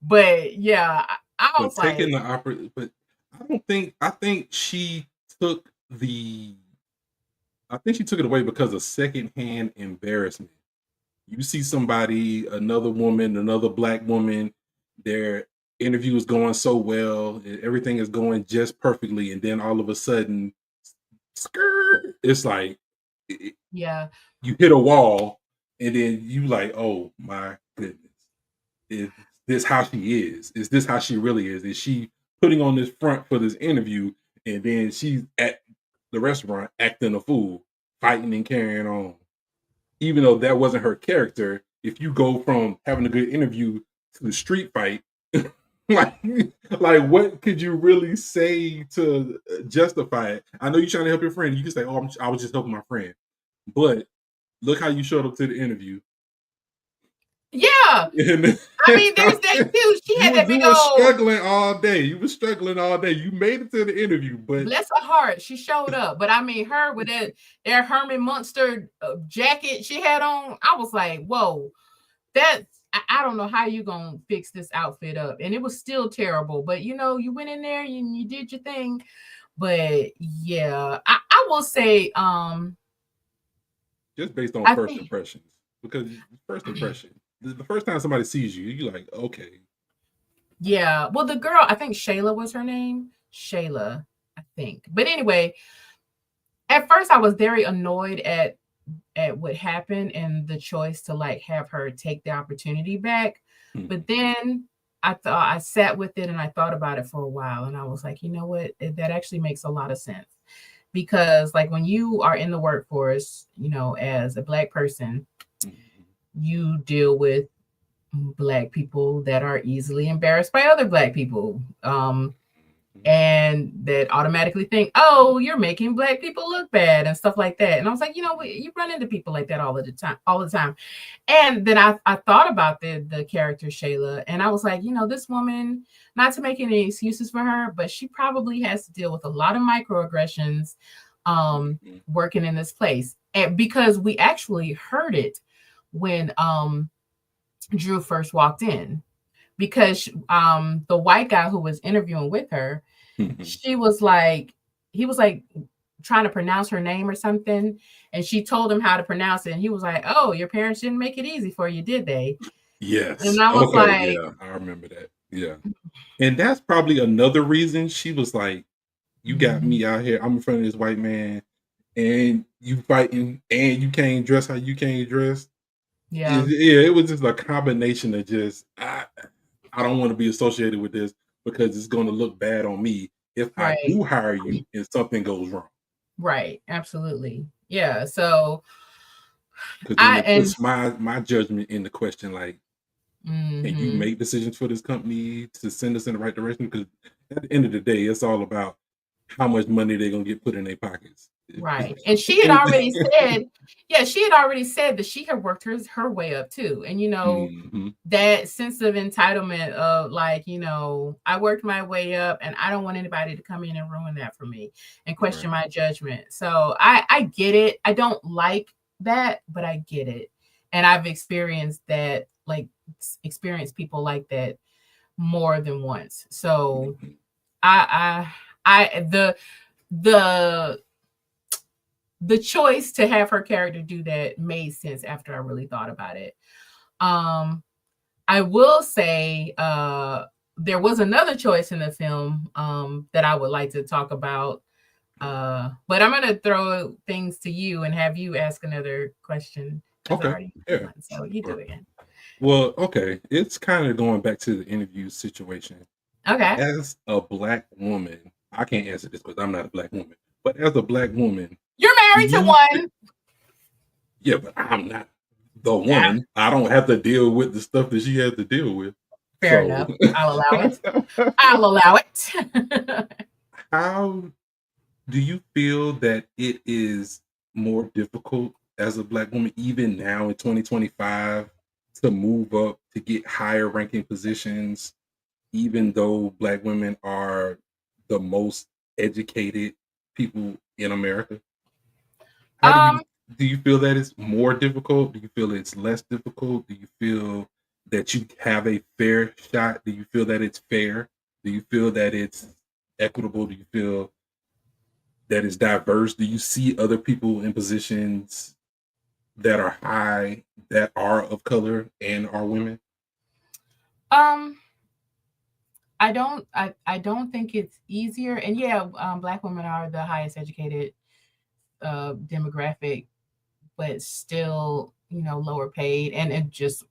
but yeah, I But was like, taking the opera, but I don't think. I think she took the. I think she took it away because of secondhand embarrassment. You see somebody, another woman, another black woman, their interview is going so well, everything is going just perfectly, and then all of a sudden, skirt, it's like yeah, you hit a wall, and then you like, oh my goodness, is this how she is? Is this how she really is? Is she putting on this front for this interview, and then she's at the restaurant acting a fool, fighting and carrying on? Even though that wasn't her character, if you go from having a good interview to the street fight, like, like what could you really say to justify it? I know you're trying to help your friend. You can say, "Oh, I was just helping my friend," but look how you showed up to the interview. yeah. And I mean, there's that too. She had that you big were old, struggling all day. You were struggling all day. You made it to the interview, but bless her heart, she showed up. But I mean, her with that Herman Munster jacket she had on, I was like, whoa, that. I don't know how you gonna fix this outfit up. And it was still terrible. But you know, you went in there and you did your thing. But yeah, I will say, Just based on I first think impressions, because first impression, the first time somebody sees you, you're like, okay, yeah. Well, the girl, I think Shayla was her name. Shayla, I think. But anyway, at first I was very annoyed at what happened and the choice to like have her take the opportunity back. But mhm, then I sat with it and I thought about it for a while and I was like, you know what? That actually makes a lot of sense. Because like when you are in the workforce, you know, as a Black person, mhm, you deal with Black people that are easily embarrassed by other Black people. mhm. And that automatically think, oh, you're making Black people look bad and stuff like that. And I was like, you know, you run into people like that all the time. And then I thought about the character Shayla, and I was like, you know, this woman, not to make any excuses for her, but she probably has to deal with a lot of microaggressions Mhm. working in this place. And because we actually heard it when Drew first walked in, because the white guy who was interviewing with her, Mhm. she was like, he was like trying to pronounce her name or something, and she told him how to pronounce it, and he was like, "Oh, your parents didn't make it easy for you, did they?" And Yes. I was Okay. like, Yeah, I remember that. Yeah, and that's probably another reason she was like, "You got mhm, me out here. I'm in front of this white man, and you fighting, and you can't dress how you can't dress." yeah, Yeah, it was just a combination of just I don't want to be associated with this because it's going to look bad on me if I right, do hire you and something goes wrong. right, absolutely, yeah. So Because then I it and puts my judgment into question. Like, can you mhm, make decisions for this company to send us in the right direction? Because at the end of the day, it's all about how much money they're gonna get put in their pockets. right. And she had Anything. already said, yeah, she had already said that she had worked her way up too. And you know, Mhm. that sense of entitlement of like, you know, I worked my way up and I don't want anybody to come in and ruin that for me and question Right. my judgment. So I get it. I don't like that, but I get it. And I've experienced that, like experienced people like that more than once. So Mhm. I the the choice to have her character do that made sense after I really thought about it. Um, I will say there was another choice in the film that I would like to talk about. But I'm gonna throw things to you and have you ask another question because I Okay. already did Yeah. one. So you do Sure. it again. Well, okay. It's kind of going back to the interview situation. Okay. As a black woman, I can't answer this because I'm not a black woman. But as a black woman, You're do married to you one. yeah, but I'm not the Ah, one. I don't have to deal with the stuff that she has to deal with. fair So, enough. I'll allow it. I'll allow it. how do you feel that it is more difficult as a black woman, even now in 2025, to move up to get higher ranking positions, even though black women are the most educated people in America? How um, do you feel that it's more difficult? Do you feel it's less difficult? Do you feel that you have a fair shot? Do you feel that it's fair? Do you feel that it's equitable? Do you feel that it's diverse? Do you see other people in positions that are high that are of color and are women? um, I don't think it's easier. And yeah, black women are the highest educated demographic, but still, you know, lower paid. And it just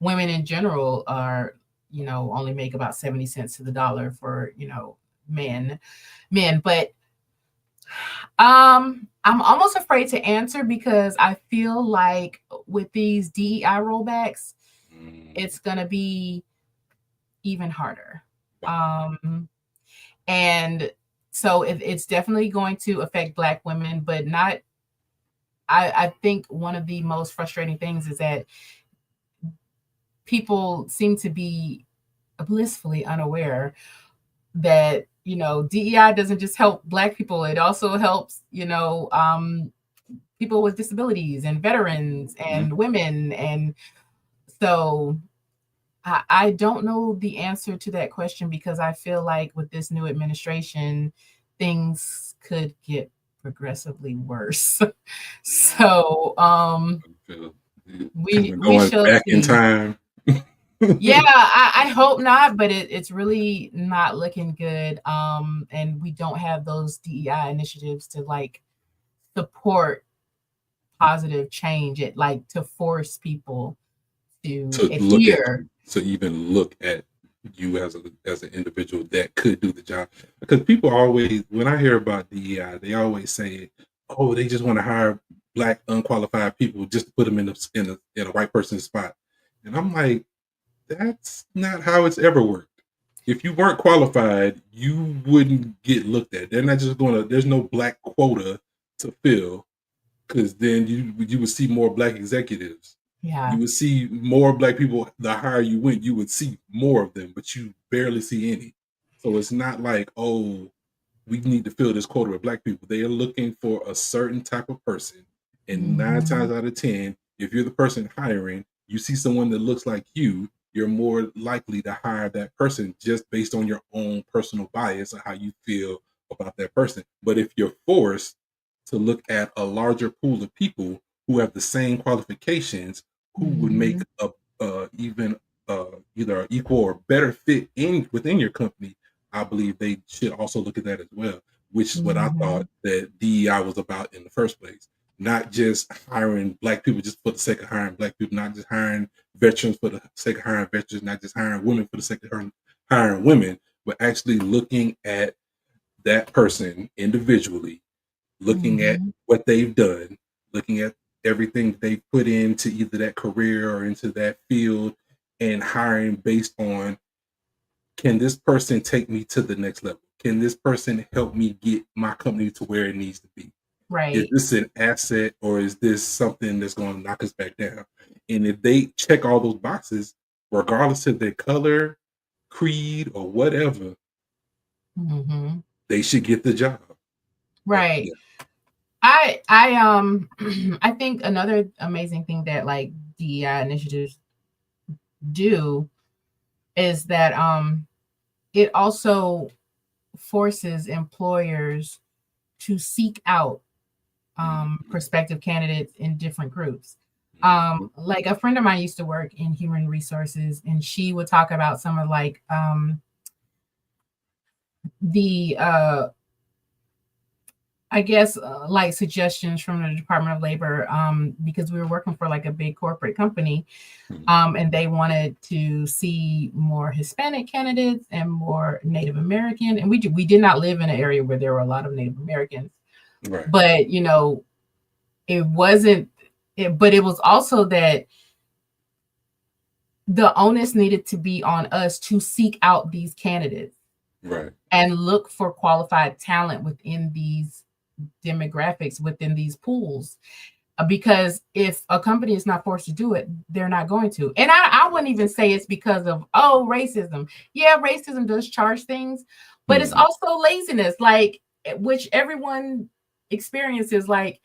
women in general are, you know, only make about 70 cents to the dollar for, you know, men. But I'm almost afraid to answer because I feel like with these DEI rollbacks, Mm, it's gonna be even harder. wow. Um and so it's definitely going to affect black women, but not I think one of the most frustrating things is that people seem to be blissfully unaware that, you know, DEI doesn't just help black people, it also helps, you know, people with disabilities and veterans Mhm. and women. And so, I don't know the answer to that question because I feel like with this new administration, things could get progressively worse. So Kind of we going shall back in see. time. Yeah, I hope not, but it's really not looking good. And we don't have those DEI initiatives to like support positive change. It like to force people to To look at adhere. you, to even look at you as an individual that could do the job. Because people always, when I hear about DEI, they always say, "Oh, they just want to hire black unqualified people just to put them in a white person's spot." And I'm like, that's not how it's ever worked. If you weren't qualified, you wouldn't get looked at. They're not just going to. There's no black quota to fill because then you would see more black executives. Yeah. You would see more black people. The higher you went, you would see more of them, but you barely see any. So it's not like, oh, we need to fill this quota with black people. They are looking for a certain type of person. And 9 times Mhm. out of 10, if you're the person hiring, you see someone that looks like you're more likely to hire that person just based on your own personal bias or how you feel about that person. But if you're forced to look at a larger pool of people who have the same qualifications, who would make Mhm. a even either an equal or better fit in within your company, I believe they should also look at that as well, which is what I thought Mhm. that DEI was about in the first place. Not just hiring black people just for the sake of hiring black people, not just hiring veterans for the sake of hiring veterans, not just hiring women for the sake of hiring women, but actually looking at that person individually, looking at Mhm. what they've done, looking at everything they've put into either that career or into that field, and hiring based on, can this person take me to the next level? Can this person help me get my company to where it needs to be? Is Right. this an asset or is this something that's going to knock us back down? And if they check all those boxes, regardless of their color, creed, or whatever, Mhm. they should get the job. But Right. yeah. I I think another amazing thing that like DEI initiatives do is that it also forces employers to seek out Mhm, prospective candidates in different groups. mhm, Like a friend of mine used to work in human resources, and she would talk about some of like the I guess like suggestions from the Department of Labor because we were working for like a big corporate company mhm. and they wanted to see more Hispanic candidates and more Native American. And we did not live in an area where there were a lot of Native Americans, Right, but you know, it wasn't. But it was also that the onus needed to be on us to seek out these candidates right. and look for qualified talent within these demographics, within these pools. Because if a company is not forced to do it, they're not going to. And I wouldn't even say it's because of, oh, racism. Yeah, racism does charge things, but it's Mhm, also laziness, like, which everyone experiences. Like,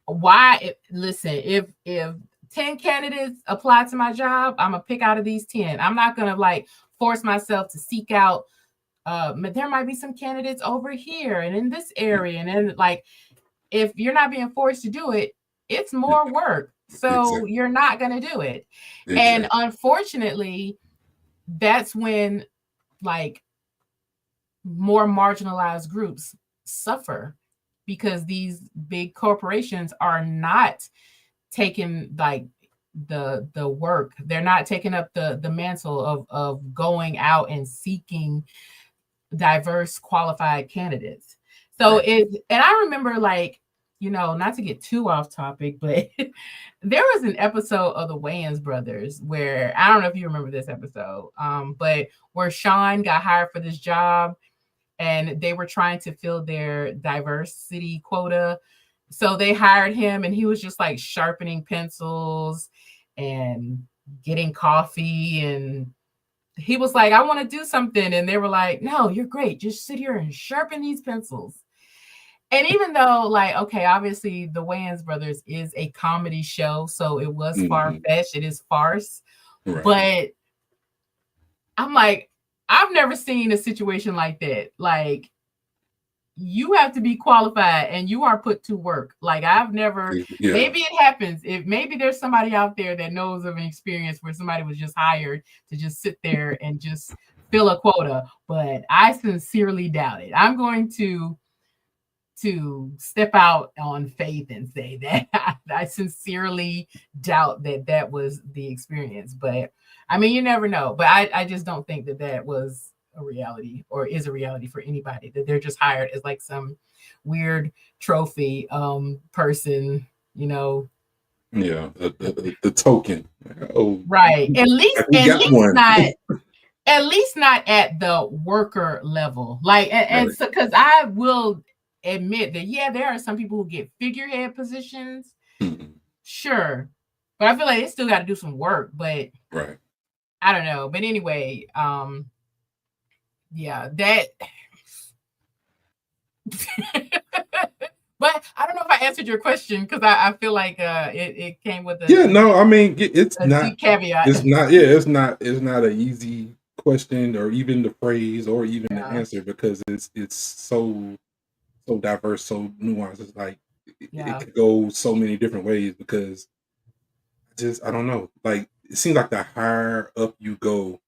why? Listen, if 10 candidates apply to my job, I'm gonna pick out of these 10. I'm not gonna like force myself to seek out there might be some candidates over here and in this mhm. area. And then like if you're not being forced to do it, it's Yeah, more work. So exactly, you're not gonna do it. And exactly. unfortunately, that's when like more marginalized groups suffer because these big corporations are not taking like the work. They're not taking up the mantle of going out and seeking diverse qualified candidates. So Right. it and I remember like, you know, not to get too off topic, but there was an episode of the Wayans brothers where I don't know if you remember this episode, but where Sean got hired for this job and they were trying to fill their diversity quota. So they hired him and he was just like sharpening pencils and getting coffee and he was like, I want to do something. And they were like, no, you're great. Just sit here and sharpen these pencils. And even though, like, okay, obviously the Wayans brothers is a comedy show, so it was far Mhm. fetched, it is farce, Right. but I'm like, I've never seen a situation like that. Like, you have to be qualified and you are put to work. Like, I've never, Yeah. maybe it happens. If maybe there's somebody out there that knows of an experience where somebody was just hired to just sit there and just fill a quota, but I sincerely doubt it. I'm going to step out on faith and say that I sincerely doubt that that was the experience. But I mean, you never know. But I just don't think that that was a reality or is a reality for anybody, that they're just hired as like some weird trophy person, you know. Yeah, the token. Oh, Right. At least we got one. at least not at the worker level. Like, and Right. so, because I will admit that, yeah, there are some people who get figurehead positions. Mhm. Sure. But I feel like they still got to do some work. But Right. I don't know. But anyway, yeah, that. But I don't know if I answered your question because I feel like it came with Yeah, no, I mean, it's a not deep caveat. yeah, it's not an easy question or even the phrase or even the Yeah. answer because it's so diverse, so nuanced. It's like it Yeah. could go so many different ways because just I don't know. Like it seems like the higher up you go,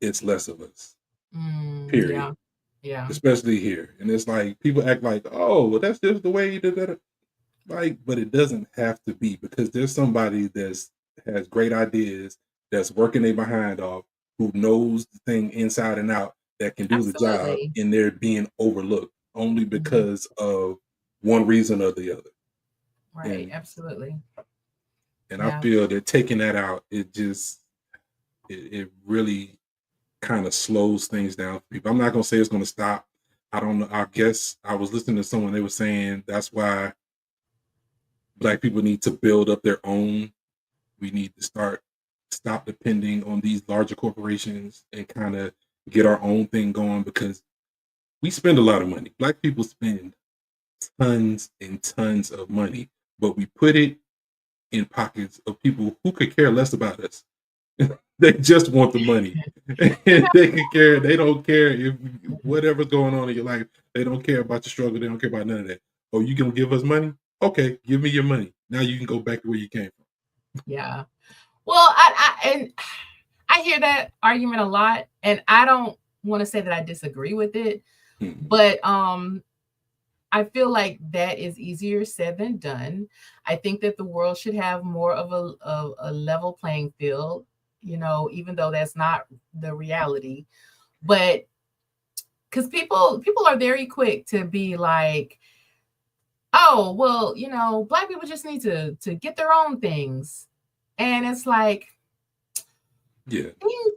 it's less of us. Period. Yeah. Yeah. Especially here. And it's like people act like, oh, well, that's just the way that like, but it doesn't have to be because there's somebody that's has great ideas, that's working their behind off, who knows the thing inside and out, that can do the job, Absolutely. and they're being overlooked only Mhm. because of one reason or the other. Right. And Absolutely. I Yeah. feel that taking that out, it really kind of slows things down for people. I'm not gonna say it's gonna stop. I don't know. I guess I was listening to someone, they were saying that's why Black people need to build up their own. We need to stop depending on these larger corporations and kind of get our own thing going because we spend a lot of money. Black people spend tons and tons of money, but we put it in pockets of people who could care less about us. They just want the money. And they don't care if whatever's going on in your life, they don't care about your struggle, they don't care about none of that. Oh, you gonna give us money? Okay, give me your money. Now you can go back to where you came from. Yeah. Well, and I hear that argument a lot, and I don't want to say that I disagree with it, Mhm. but I feel like that is easier said than done. I think that the world should have more of a level playing field, you know, even though that's not the reality. But because people are very quick to be like, oh, well, you know, Black people just need to get their own things. And it's like, Yeah.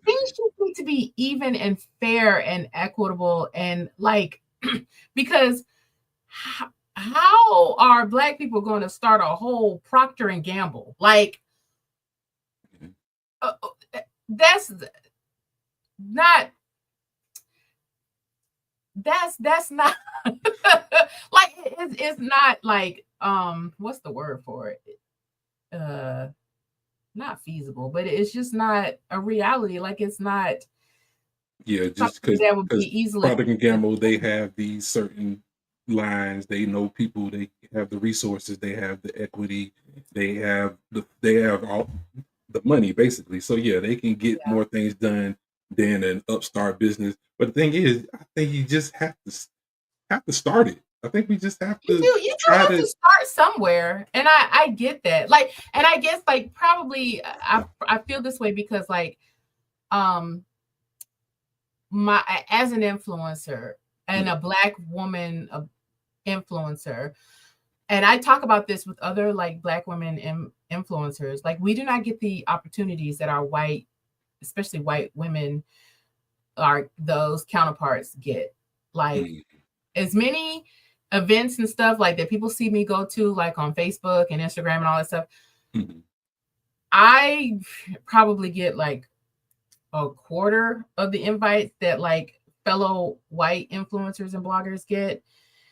things just need to be even and fair and equitable and like because how are Black people going to start a whole Procter and Gamble? Like, Mhm. uh, uh, that's not that's not like it's not like what's the word for it? Uh, Not feasible, but it's just not a reality. Like, it's not Yeah, just something that would be because easily. Procter and Gamble, they have these certain lines. They know people. They have the resources. They have the equity. They have all the money basically. So yeah, they can get Yeah. more things done than an upstart business. But the thing is, I think you just have to start it. I think we just have to You do try have to to. start somewhere, and I get that. Like, and I guess like probably I feel this way because like um my as an influencer and Mm, a Black woman influencer, and I talk about this with other like Black women influencers, like we do not get the opportunities that our white, especially white women, are those counterparts get. Like, mm, as many events and stuff like that people see me go to, like on Facebook and Instagram and all that stuff, mm, I probably get like a quarter of the invites that like fellow white influencers and bloggers get.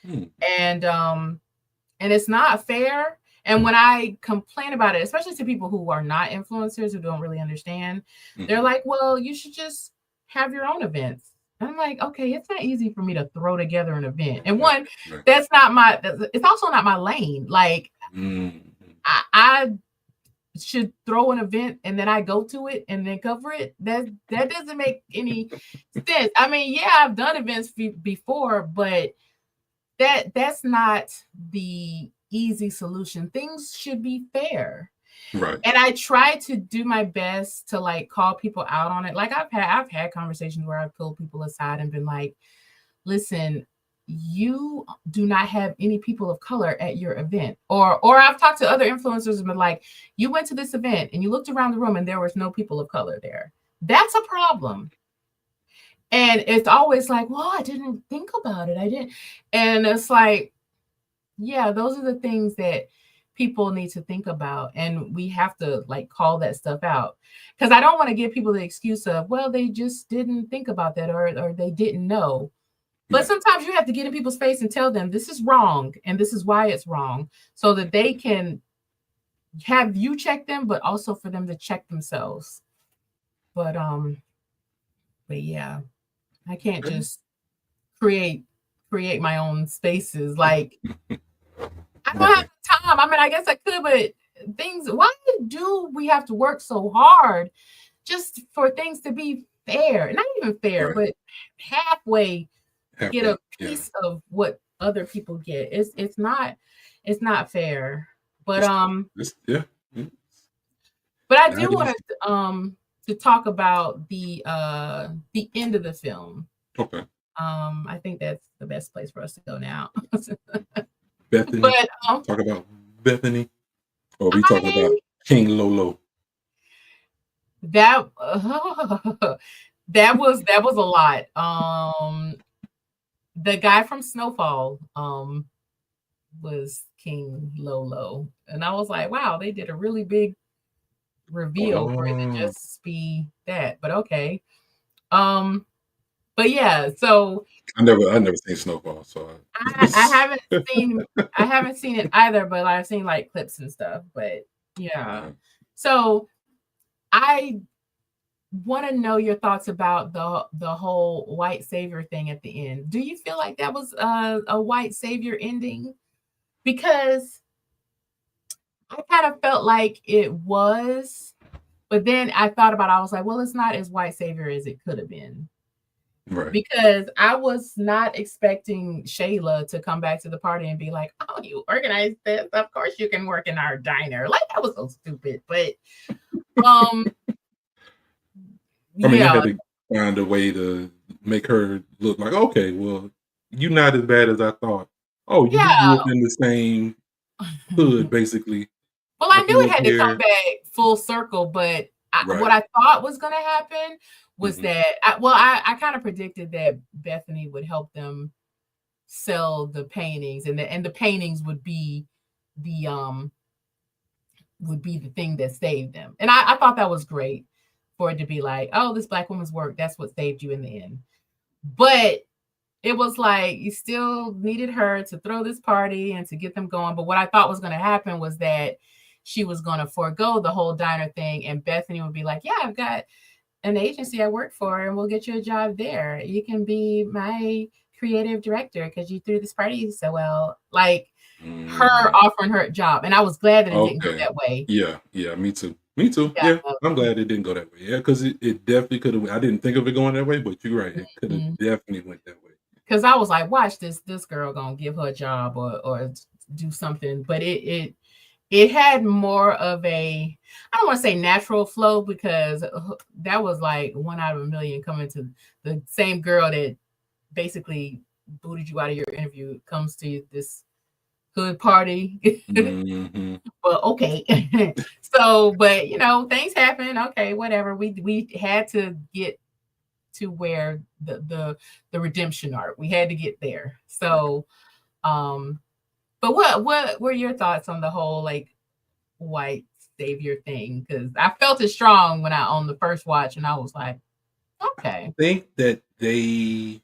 mm. And it's not fair. And when I complain about it, especially to people who are not influencers, who don't really understand, they're like, well, you should just have your own events. And I'm like, okay, it's not easy for me to throw together an event. And one, that's not my, it's also not my lane. Like, I should throw an event and then I go to it and then cover it. That doesn't make any sense. I mean, yeah, I've done events before, but that's not the easy solution. Things should be fair. Right. And I try to do my best to like call people out on it. Like I've had conversations where I've pulled people aside and been like, listen, you do not have any people of color at your event. Or I've talked to other influencers and been like, you went to this event and you looked around the room and there was no people of color there. That's a problem. And it's always like, well, I didn't think about it. I didn't. And it's like, yeah, those are the things that people need to think about. And we have to like call that stuff out. Because I don't want to give people the excuse of, well, they just didn't think about that or they didn't know. But sometimes you have to get in people's face and tell them this is wrong and this is why it's wrong, so that they can have you check them, but also for them to check themselves. But yeah, I can't just create my own spaces. Like I don't have time. I mean, I guess I could, but things. Why do we have to work so hard just for things to be fair? Not even fair, but halfway. Get a piece of what other people get. It's not fair. But but I do want to talk about the end of the film. Okay. I think that's the best place for us to go now. Bethany. But talk about Bethany, or we talking about King Lolo? That was a lot. The guy from Snowfall was King Lolo. And I was like, wow, they did a really big reveal for it to just be that. But okay. But yeah, so I never seen Snowfall, so I haven't seen it either, but I've seen like clips and stuff. But yeah. So I want to know your thoughts about the whole white savior thing at the end. Do you feel like that was a white savior ending? Because I kind of felt like it was, but then I thought about it, I was like, well, it's not as white savior as it could have been. Right. Because I was not expecting Shayla to come back to the party and be like, oh, you organized this. Of course you can work in our diner. Like, that was so stupid. But I mean, you had to find a way to make her look like, okay, well, you're not as bad as I thought. Oh, you grew up in the same hood, basically. Well, I knew it had to come back full circle, but what I thought was going to happen was that, I kind of predicted that Bethany would help them sell the paintings, and the paintings would be the thing that saved them. And I thought that was great. For it to be like, oh, this Black woman's work, that's what saved you in the end. But it was like, you still needed her to throw this party and to get them going. But what I thought was going to happen was that she was going to forego the whole diner thing. And Bethany would be like, yeah, I've got an agency I work for and we'll get you a job there. You can be my creative director because you threw this party so well. Like her offering her a job. And I was glad that it didn't go that way. Yeah, me too. Me too. Yeah, I'm glad it didn't go that way. Yeah, because it definitely could have. I didn't think of it going that way, but you're right. It could have definitely went that way. Because I was like, watch this girl gonna give her a job or do something. But it had more of a, I don't want to say natural flow, because that was like 1 out of a million coming to the same girl that basically booted you out of your interview comes to this hood party. Well, okay. So, but things happen. Okay, whatever. We had to get to where the redemption arc. We had to get there. So, but what were your thoughts on the whole like white savior thing? Because I felt it strong on the first watch, and I was like, okay. I think that the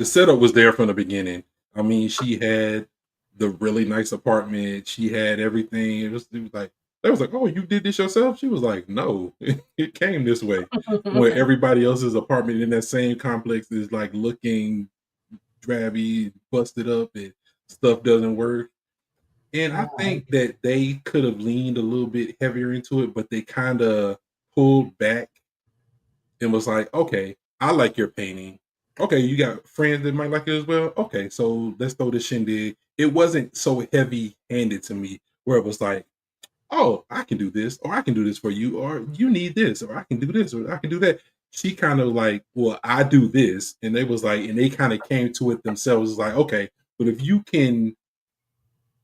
setup was there from the beginning. I mean, she had the really nice apartment. She had everything. It was like they was like, "Oh, you did this yourself?" She was like, "No, it came this way." Where everybody else's apartment in that same complex is like looking drabby, busted up, and stuff doesn't work. And I Right. think that they could have leaned a little bit heavier into it, but they kind of pulled back and was like, "Okay, I like your painting. Okay, you got friends that might like it as well. Okay, so let's throw this shindig." It wasn't so heavy handed to me, where it was like, "Oh, I can do this, or I can do this for you, or you need this, or I can do this, or I can do that." She kind of like, "Well, I do this," and they was like, and they kind of came to it themselves. It's like, okay, but if you can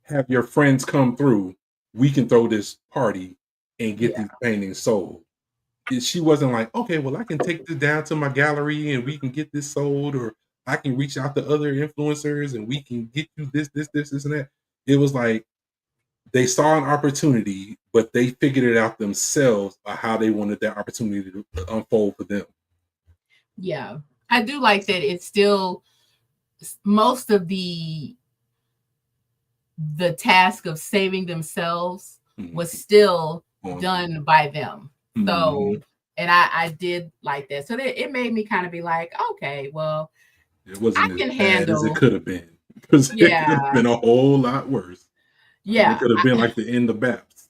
have your friends come through, we can throw this party and get Yeah. these paintings sold. She wasn't like, okay, well, I can take this down to my gallery and we can get this sold, or I can reach out to other influencers and we can get you this, and that. It was like they saw an opportunity, but they figured it out themselves of how they wanted that opportunity to unfold for them. Yeah. I do like that it's still most of the task of saving themselves was Mhm. still On them. done by them. So, Mhm. and I did like that. So that it made me kind of be like, okay, well, It I wasn't as can bad as it handle. could have been because it could have Yeah, been a whole lot worse. I mean, it yeah, could have been like the end of Baps.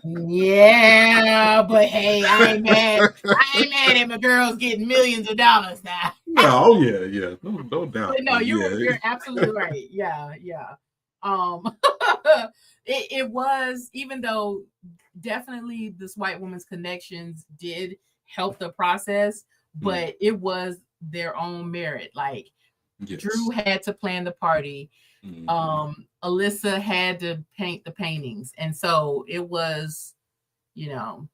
yeah. But hey, I ain't mad. I ain't mad at my girls getting millions of dollars now. No, oh yeah, yeah, no doubt, But no, but you're yeah, absolutely right. Yeah, yeah. Um, it was, even though definitely this white woman's connections did help the process, mm, but it was their own merit. Like Drew yes, had to plan the party. mhm, Alyssa had to paint the paintings, and so it was, you know.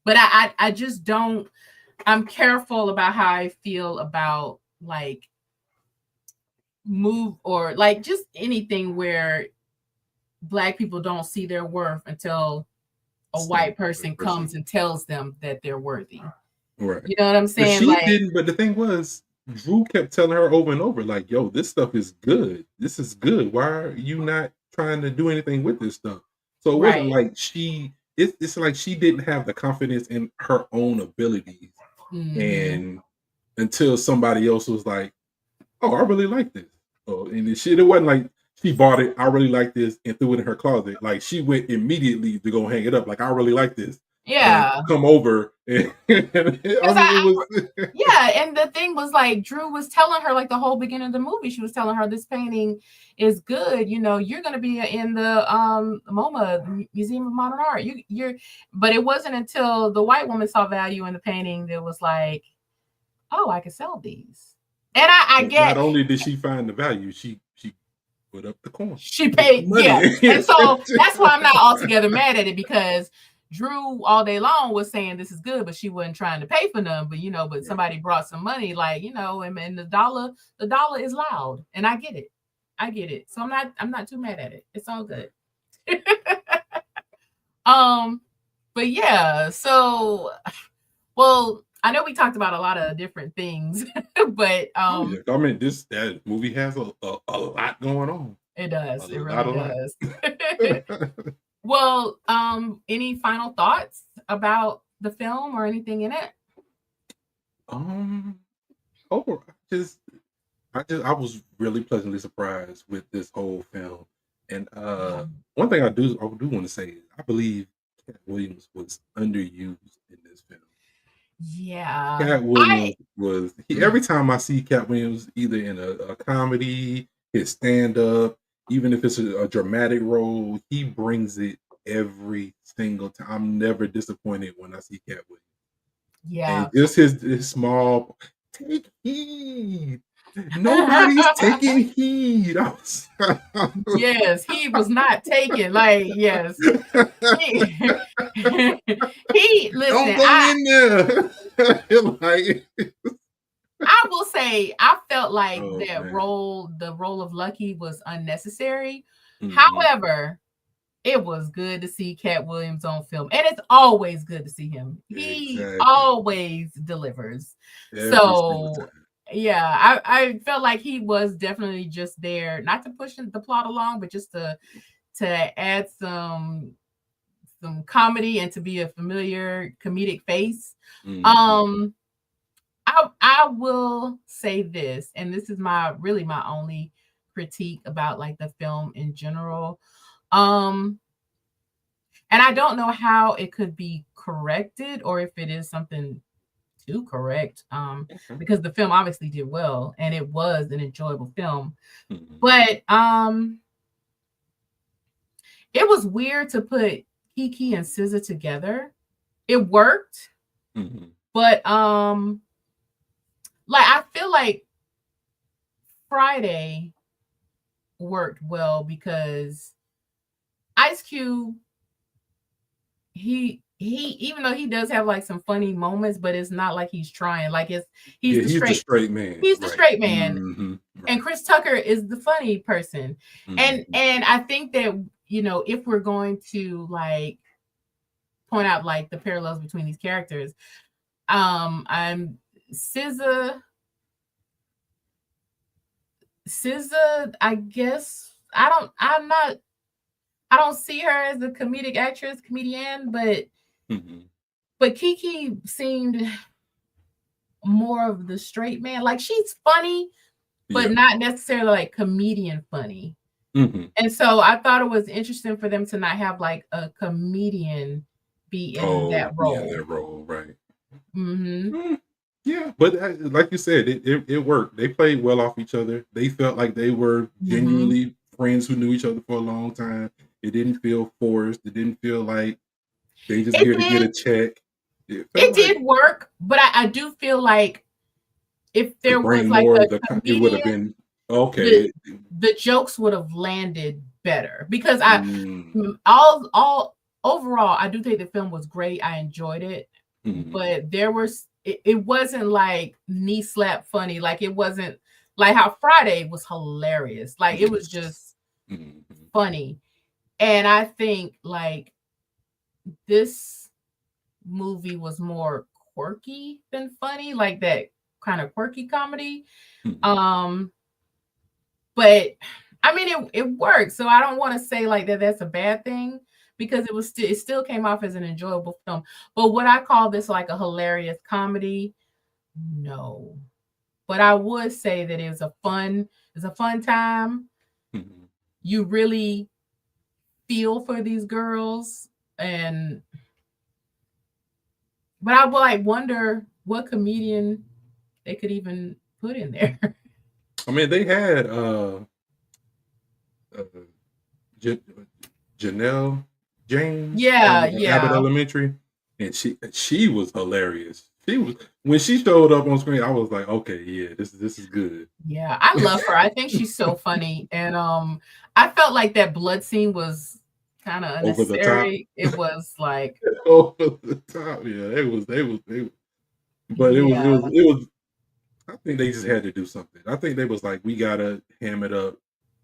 But I just don't. I'm careful about how I feel about like move or like just anything where black people don't see their worth until a some white other person comes person, and tells them that they're worthy. right? You know what I'm But saying? she Like, didn't. But the thing was, Drew kept telling her over and over, like, "Yo, this stuff is good. This is good. Why are you not trying to do anything with this stuff?" So it wasn't right. like she. It's like she didn't have the confidence in her own abilities, Hmm. and until somebody else was like, "Oh, I really like this." Oh, and it shit, it wasn't like she bought it. I really like this and threw it in her closet. Like she went immediately to go hang it up. Like I really like this, and Yeah. come over. And, I Because mean, it was yeah, and the thing was like Drew was telling her like the whole beginning of the movie, she was telling her this painting is good. You know, you're gonna be in the MoMA Museum of Modern Art. You're but it wasn't until the white woman saw value in the painting that was like, oh, I could sell these. And I not get only did she find the value, she put up the coin, she put the paid, money. yeah. And so that's why I'm not altogether mad at it because Drew all day long was saying this is good, but she wasn't trying to pay for none. But but Right. somebody brought some money, like and the dollar is loud, and I get it, I get it. So I'm not too mad at it. It's all good. Right. um, but yeah, so well, I know we talked about a lot of different things, but Oh yeah. I mean, this that movie has a lot going on. it A does, it lot, really a lot. does. Well, any final thoughts about the film or anything in it? um. Oh, I was really pleasantly surprised with this whole film. And Yeah. one thing I do want to say is I believe Cat Williams was underused in this film. Yeah. Cat I Williams was every time I see Cat Williams, either in a comedy, his stand up, even if it's a dramatic role, he brings it every single time. I'm never disappointed when I see Cat Williams. And yeah. just his small take heed. Nobody's taking heed. Yes, he was not taken. Like, yes. He, he Don't listen, go in there. Like, I will say I felt like oh man. the role of Lucky was unnecessary. Mhm. However, it was good to see Cat Williams on film, and it's always good to see him. He Exactly. always delivers. Every single So, time. Yeah, I felt like he was definitely just there, not to push the plot along, but just to add some comedy and to be a familiar comedic face. Mhm. Um, I will say this, and this is my only critique about like the film in general. Um, and I don't know how it could be corrected or if it is something to correct. Okay. Because the film obviously did well and it was an enjoyable film. Mhm. But it was weird to put Keke and SZA together. It worked, Mhm. but like I feel like Friday worked well because Ice Cube, he even though he does have like some funny moments, but it's not like he's trying. Like he's Yeah, the he's the straight straight man. he's the Right. straight man. Mhm. And Right. Chris Tucker is the funny person. Mhm. And I think that if we're going to like point out like the parallels between these characters, I'm SZA SZA, I guess I don't see her as a comedic actress, comedian, Mhm. but Keke seemed more of the straight man. Like she's funny, but Yeah. not necessarily like comedian funny. Mhm. And so I thought it was interesting for them to not have like a comedian be in Oh, that be in role. that role, right. Mm-hmm. Mm, yeah, but like you said, it worked. They played well off each other. They felt like they were Mm-hmm. genuinely friends who knew each other for a long time. It didn't feel forced. It didn't feel like they just It here to get did. a check. It felt It like did work, but I do feel like if to there was bring like more a of the it would comedian, have been okay. the the jokes would have landed better because Mm, all overall I do think the film was great. I enjoyed it, mhm, but it wasn't like knee slap funny. Like it wasn't like how Friday was hilarious. Like it was yes. just Mhm, funny. And I think like this movie was more quirky than funny, like that kind of quirky comedy. mhm, Um, but I mean it worked. So I don't want to say like that's a bad thing because it still came off as an enjoyable film. But would I call this like a hilarious comedy? No. But I would say that it's a fun time. mhm. You really feel for these girls and but I would like wonder what comedian they could even put in there. I mean, they had uh J- Janelle James Yeah, from Abbott yeah. Elementary, and she was hilarious. She was when she showed up on screen. I was like, okay, yeah, this is good. Yeah, I love her. I think she's so funny, and I felt like that blood scene was kind of Over the top, unnecessary. It was like, over the top. Yeah, they was. But yeah, it was. I think they just had to do something. I think they was like, we gotta ham it up.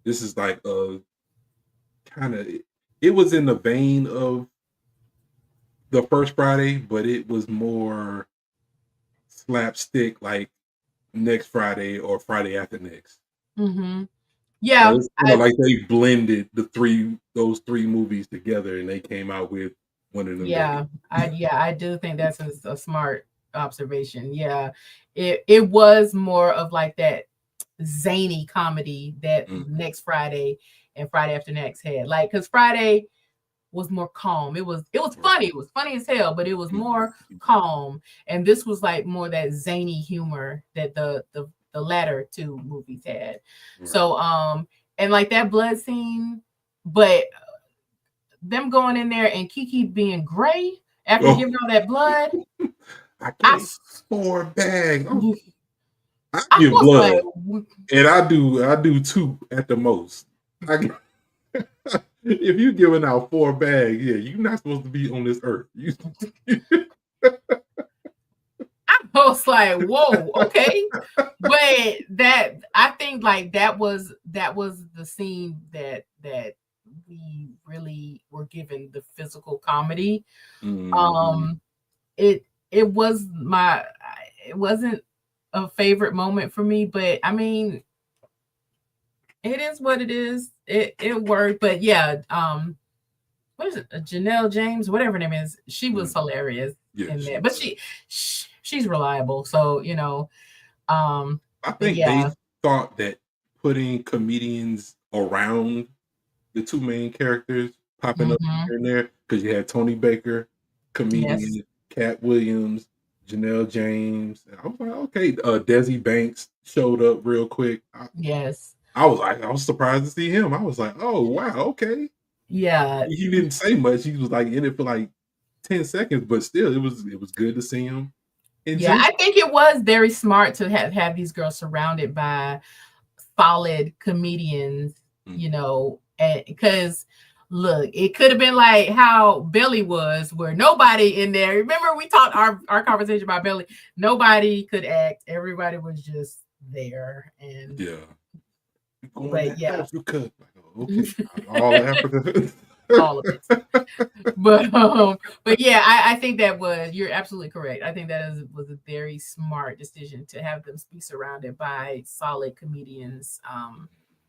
This is like a kind of. It was in the vein of the first Friday, but it was more slapstick, like next Friday or Friday after next. hmm So yeah, it's kinda like they blended those 3 movies together, and they came out with one of them babies. I do think that's a smart observation. Yeah, it was more of like that zany comedy that Mhm. next Friday and Friday after next had. Like, because Friday was more calm. It was Right. funny. It was funny as hell, but it was Mhm. more calm. And this was like more that zany humor that the latter two movies had. Right. So and like that blood scene, but them going in there and Keke being gray after Oh, giving all that blood, I I gave 4 bags. I I give was like, blood, and I do 2 at the most. I g if you giving out 4 bags, yeah, you're not supposed to be on this earth. You I was like, whoa, okay. But that I think like that was the scene that we really were given the physical comedy. Mhm. Um it it was my it wasn't a favorite moment for me, but I mean, it is what it is. It worked, but yeah, what is it? Janelle James, whatever her name is. She was hilarious Yeah, in there, but she's reliable. So I but think they yeah, thought that putting comedians around the two main characters popping up hmm here and there because you had Tony Baker, yes, comedian, Cat Williams, Janelle James. And I was like, okay, Desi Banks showed up real quick. yes, I was surprised to see him. I was like, oh wow, okay. yeah, He didn't say much. He was like in it for like 10 seconds, but still it was good to see him. And yeah. Jason, I think it was very smart to have these girls surrounded by solid comedians, mm, because look, it could have been like how Belly was, where nobody in there. Remember, we talked our conversation about Belly. Nobody could act. Everybody was just there, and yeah. You going but to yeah, Africa. Like, oh, okay. All Africa. all of it. But yeah, I think that you're absolutely correct. I think that was a very smart decision to have them be surrounded by solid comedians.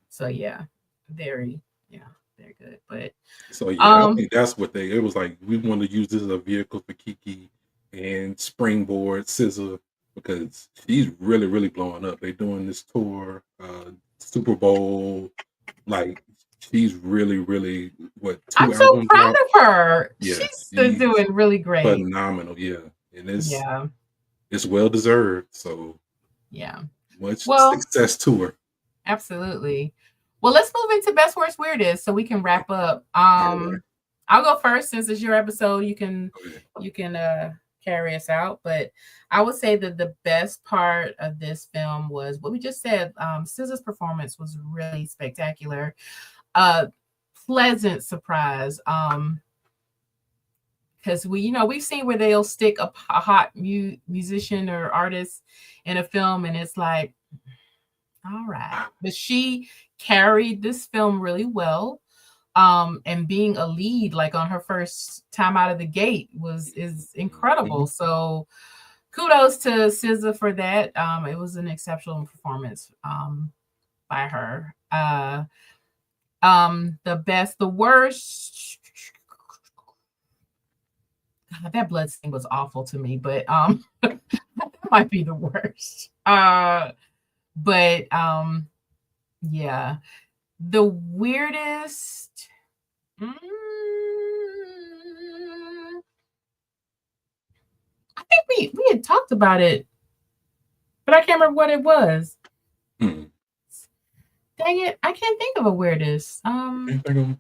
So yeah, very yeah, very good. But So yeah, I um, think that's what it was like. We want to use this as a vehicle for Keke and Springboard SZA because she's really, really blowing up. They're doing this tour, Super Bowl, like she's really, really I'm 2 so albums proud out. of her. Yeah, She's she's doing really great. phenomenal. Yeah, and Yeah, it's well deserved. So yeah. much Well, success to her. absolutely. Well, let's move into best worst weirdest so we can wrap up. All right. I'll go first since it's your episode. Okay. You can carry us out. But I would say that the best part of this film was what we just said. SZA's performance was really spectacular. Pleasant surprise. Because we've seen where they'll stick a hot musician or artist in a film, and it's like, all right. But she carried this film really well. And being a lead like on her first time out of the gate is incredible. Mhm. So kudos to SZA for that. It was an exceptional performance by her. The worst. God, that blood scene was awful to me, but that might be the worst. But yeah, the weirdest. Mm, I think we had talked about it, but I can't remember what it was. Mm. Dang it, I can't think of a weirdest. Can't think of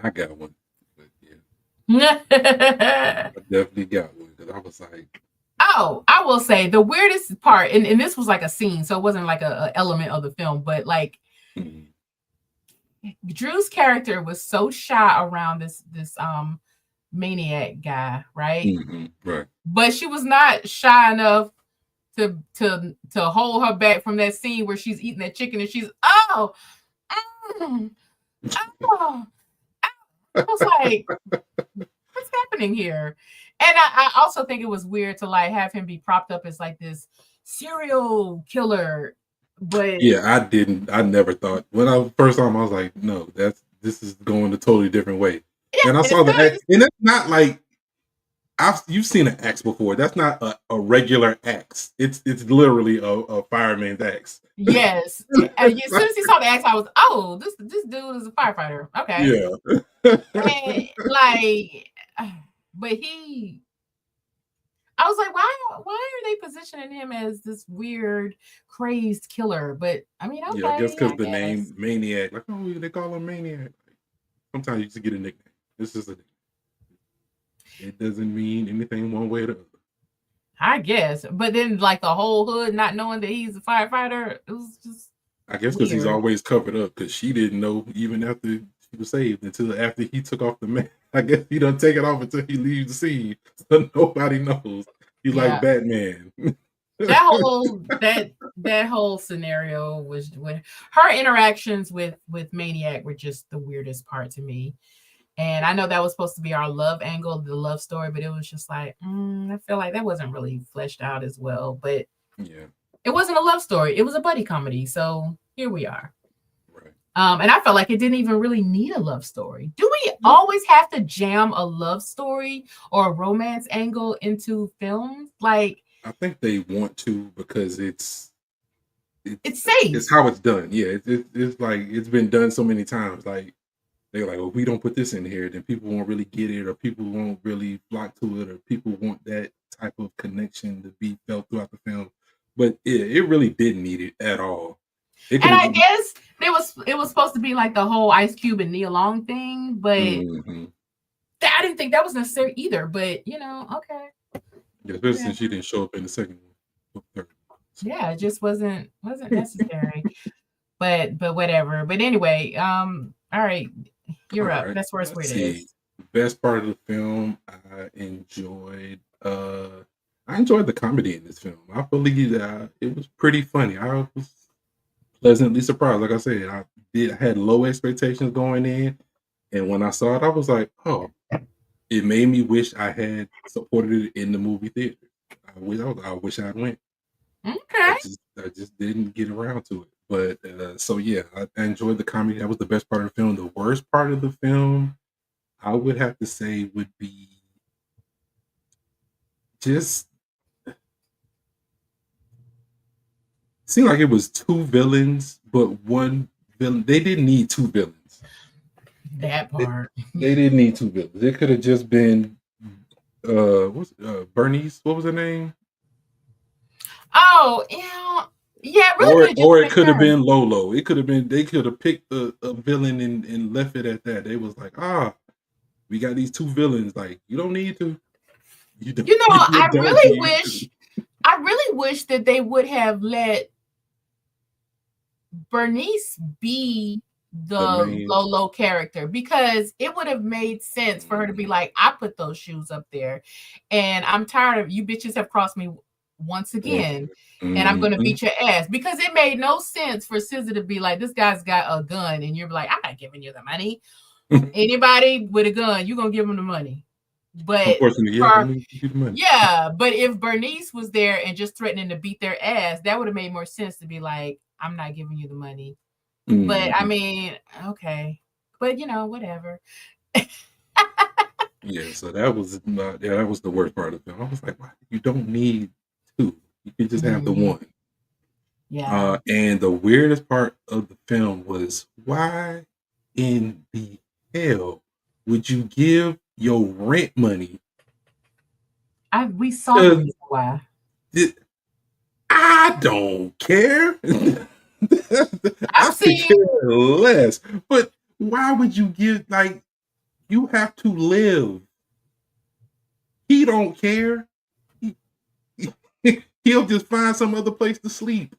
I got one. But yeah, Oh, I definitely got one because I was like, I will say the weirdest part, and this was like a scene, so it wasn't like a element of the film, but like mm, Drew's character was so shy around this maniac guy, right? right. But she was not shy enough to hold her back from that scene where she's eating that chicken and she's mm, oh. I was like, what's happening here? And I also think it was weird to like have him be propped up as like this serial killer, but Yeah, I never thought when I first saw him, I was like, no, this is going a totally different way. yeah, And I and saw the act, especially and it's not like you've seen an axe before. That's not a regular axe. It's literally a fireman's axe. yes. As soon as he saw the axe, I was, oh, this dude is a firefighter. Okay. Yeah. And like, but I was like, why are they positioning him as this weird, crazed killer? But I mean, Yeah, I guess okay, because I the guess. name Maniac, like, oh, they call him Maniac. Sometimes you just get a nickname. This is a nickname. It doesn't mean anything one way or the other. I guess. But then like the whole hood not knowing that he's a firefighter, it was just I guess because he's weird. always covered up because she didn't know even after she was saved until after he took off the mask. I guess he don't take it off until he leaves the scene, so nobody knows. He's like Yeah. Batman. That whole scenario was when her interactions with Maniac were just the weirdest part to me. And I know that was supposed to be our love angle, the love story, but it was just like, I feel like that wasn't really fleshed out as well. But Yeah. It wasn't a love story. It was a buddy comedy. So here we are. Right. And I felt like it didn't even really need a love story. Do we always have to jam a love story or a romance angle into films? Like, I think they want to because it's safe. it's how it's done. Yeah, it's like it's been done so many times. Like they're like, well, if we don't put this in here, then people won't really get it, or people won't really flock to it, or people want that type of connection to be felt throughout the film. But it really didn't need it at all. It could And have I been. guess it was supposed to be like the whole Ice Cube and Nia Long thing, but Mm-hmm. I didn't think that was necessary either. But okay. Yeah, especially Yeah. since she didn't show up in the second one. Third. So. Yeah, it just wasn't necessary. but whatever. But anyway, all right, you're All up. right. Best worst Let's way it see. is. Best part of the film, I enjoyed the comedy in this film. I believe that it was pretty funny. I was pleasantly surprised. Like I said, I had low expectations going in, and when I saw it, I was like, oh, it made me wish I had supported it in the movie theater. I wish I went. Okay. I just didn't get around to it. But so yeah, I enjoyed the comedy. That was the best part of the film. The worst part of the film, I would have to say, would be just seemed like it was two villains, but one villain. They didn't need two villains. That They, part. they didn't need two villains. It could have just been Bernice. What was her name? Oh, yeah, it really could have just Or it been could have her. been Lolo. It could have been. They could have picked a villain and left it at that. They was like, we got these two villains. Like, you don't need to. You don't. You don't need to. I really wish that they would have let Bernice be The the main. Lolo character, because it would have made sense for her to be like, I put those shoes up there and I'm tired of you bitches have crossed me once again and I'm gonna beat your ass, because it made no sense for SZA to be like, this guy's got a gun and you're like, I'm not giving you the money. Anybody with a gun, you're gonna give them the money. But Unfortunately, yeah, I'm gonna give you the money. yeah, but if Bernice was there and just threatening to beat their ass, that would have made more sense to be like, I'm not giving you the money. But I mean, okay. But whatever. Yeah, so that was that was the worst part of the film. I was like, why? You don't need two. You can just have the one. Yeah. And the weirdest part of the film was, why in the hell would you give your rent money? We saw the reason why. I don't care. I could seen care less. But why would you give, like, you have to live. He don't care. He'll just find some other place to sleep.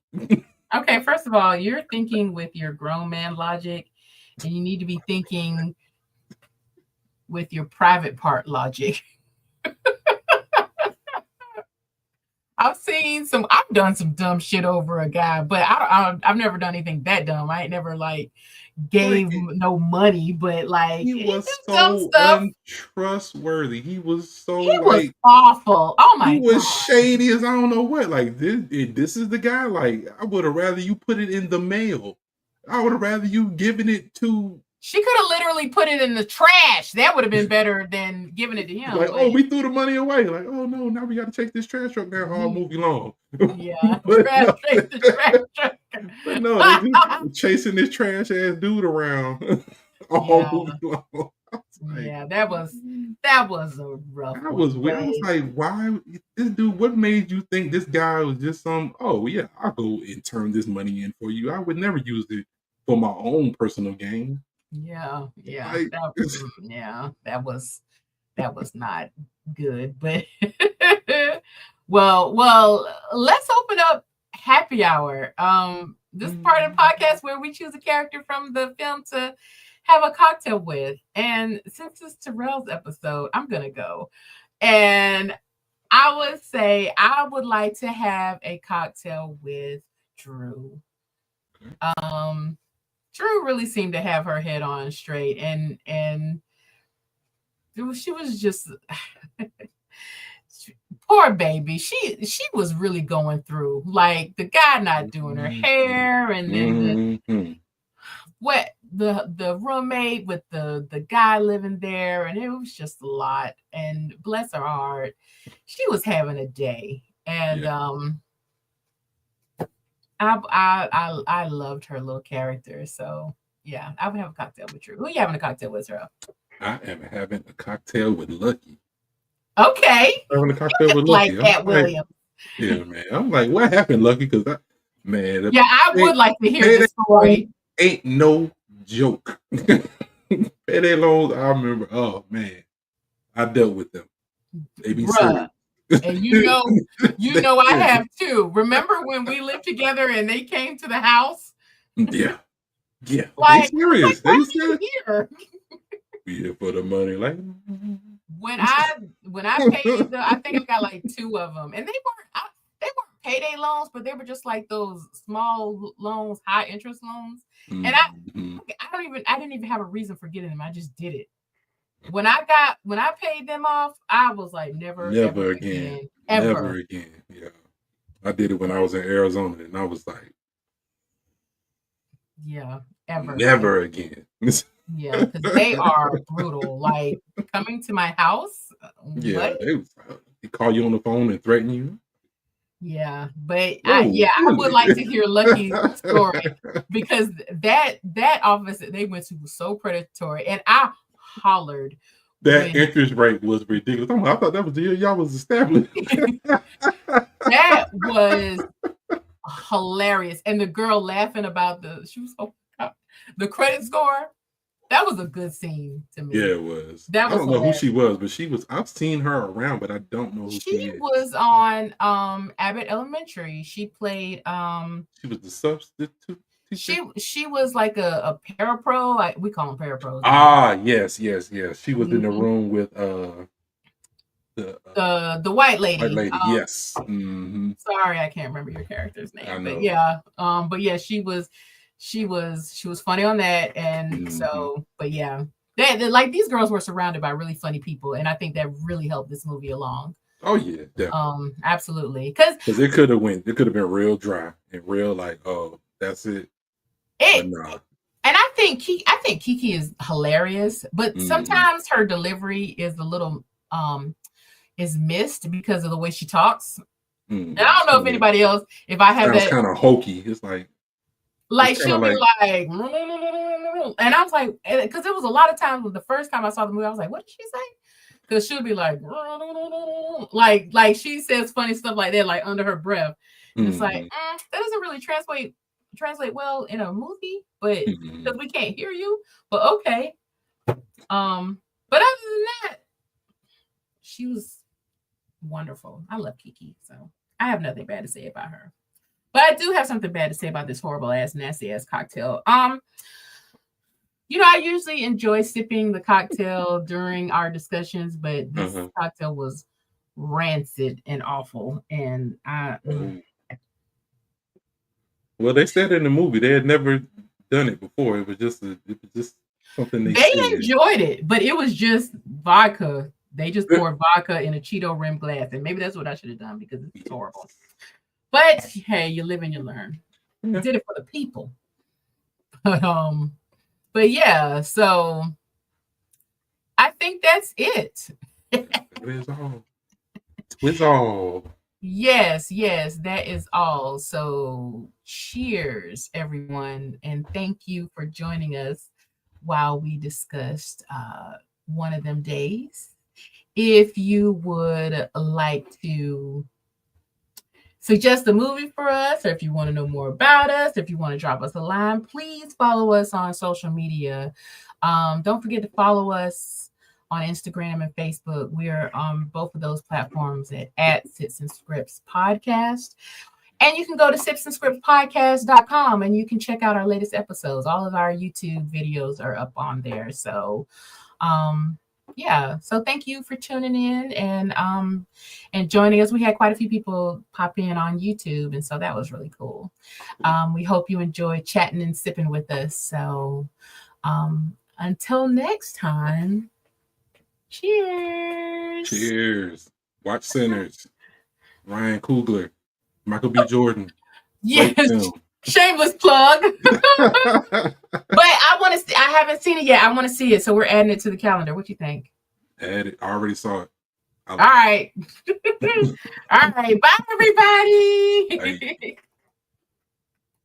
Okay, first of all, you're thinking with your grown man logic, and you need to be thinking with your private part logic. I've done some dumb shit over a guy, but I've never done anything that dumb. I ain't never like gave no money, but like he was dumb so stuff. untrustworthy. He was so was awful. Oh my he was God. shady as I don't know what. Like this is the guy. Like, I would have rather you put it in the mail. I would have rather you given it to. She could have literally put it in the trash. That would have been better than giving it to him. Like, oh, we threw the money away. Like, oh no, now we got to chase this trash truck down all movie long. Yeah, chase the trash truck. But no, they just chasing this trash ass dude around all movie long. Yeah, that was a rough one. I was like, why this dude? What made you think this guy was just some? Oh yeah, I'll go and turn this money in for you. I would never use it for my own personal gain. Yeah, Like, that was not good. But well, let's open up happy hour. This part of the podcast where we choose a character from the film to have a cocktail with. And since it's Terrell's episode, I'm gonna go. And I would say I would like to have a cocktail with Drew. Drew really seemed to have her head on straight, and she was just Poor baby. She was really going through, like, the guy not doing her hair, and then the roommate with the guy living there, and it was just a lot. And bless her heart, she was having a day. And I loved her little character. So yeah, I would have a cocktail with you. Who you having a cocktail with, her? I am having a cocktail with Lucky. Okay. Having a cocktail with Like Lucky. Cat Williams. Yeah, man. I'm like, what happened, Lucky? Because yeah, I would like to hear the story. Ain't no joke. Payday loans, I remember. Oh man, I dealt with them. They be serious. And you know, I have too. Remember when we lived together and they came to the house? Yeah. Like, they serious. Like, they said, here. We here for the money. Like when I paid I think I got like 2 of them, and they weren't payday loans, but they were just like those small loans, high interest loans. And I didn't even have a reason for getting them. I just did it. When I paid them off, I was like, never again. Never again. Yeah. I did it when I was in Arizona, and I was like, yeah, never again. Yeah, because they are brutal. Like, coming to my house. Yeah, they call you on the phone and threaten you. Yeah, but I would like to hear Lucky's story, because that office that they went to was so predatory, and I hollered. That interest rate was ridiculous. I thought that was the year y'all was established. That was hilarious, and the girl laughing about the credit score. That was a good scene to me. Yeah, it was. I don't know who she was, but I've seen her around, but I don't know who she is. She was on Abbott Elementary. She played she was the substitute teacher? She was like a parapro. We call them parapros. Yes. She was in the room with the white lady. White lady, yes. Mm-hmm. Sorry, I can't remember your character's name. But yeah, she was funny on that. And so, but yeah, like, these girls were surrounded by really funny people, and I think that really helped this movie along. Oh yeah, definitely. Absolutely, because it could have been real dry and real like, oh, that's it. And I think Keke is hilarious, but sometimes her delivery is a little is missed because of the way she talks. And I don't know if anybody else, if I have that kind of hokey. It's like she'll be like, and I was like, because it was a lot of times when the first time I saw the movie, I was like, what did she say? Because she'll be like she says funny stuff like that, like under her breath. And it's like, that doesn't really translate well in a movie, but because we can't hear you. But okay. But other than that, she was wonderful. I love Keke, so I have nothing bad to say about her. But I do have something bad to say about this horrible ass, nasty ass cocktail. I usually enjoy sipping the cocktail during our discussions, but this cocktail was rancid and awful. And well, they said in the movie they had never done it before. It was just something they enjoyed it, but it was just vodka. They just poured vodka in a Cheeto rim glass, and maybe that's what I should have done because it's horrible. But hey, you live and you learn. Yeah. Did it for the people. But yeah, so I think that's it. It's all. Yes, that is all. So cheers, everyone, and thank you for joining us while we discussed one of them days. If you would like to suggest a movie for us, or if you want to know more about us, if you want to drop us a line, please follow us on social media. Don't forget to follow us on Instagram and Facebook. We're on both of those platforms at Sips and Scripts Podcast. And you can go to sipsandscriptspodcast.com and you can check out our latest episodes. All of our YouTube videos are up on there. So so thank you for tuning in and joining us. We had quite a few people pop in on YouTube, and so that was really cool. We hope you enjoyed chatting and sipping with us. So until next time, cheers. Watch Sinners. Ryan Coogler, Michael B. Jordan. Yes, Great film. shameless plug. But I want to. I haven't seen it yet. I want to see it, so we're adding it to the calendar. What you think? Add it. I already saw it. All right. All right. Bye, everybody. Bye.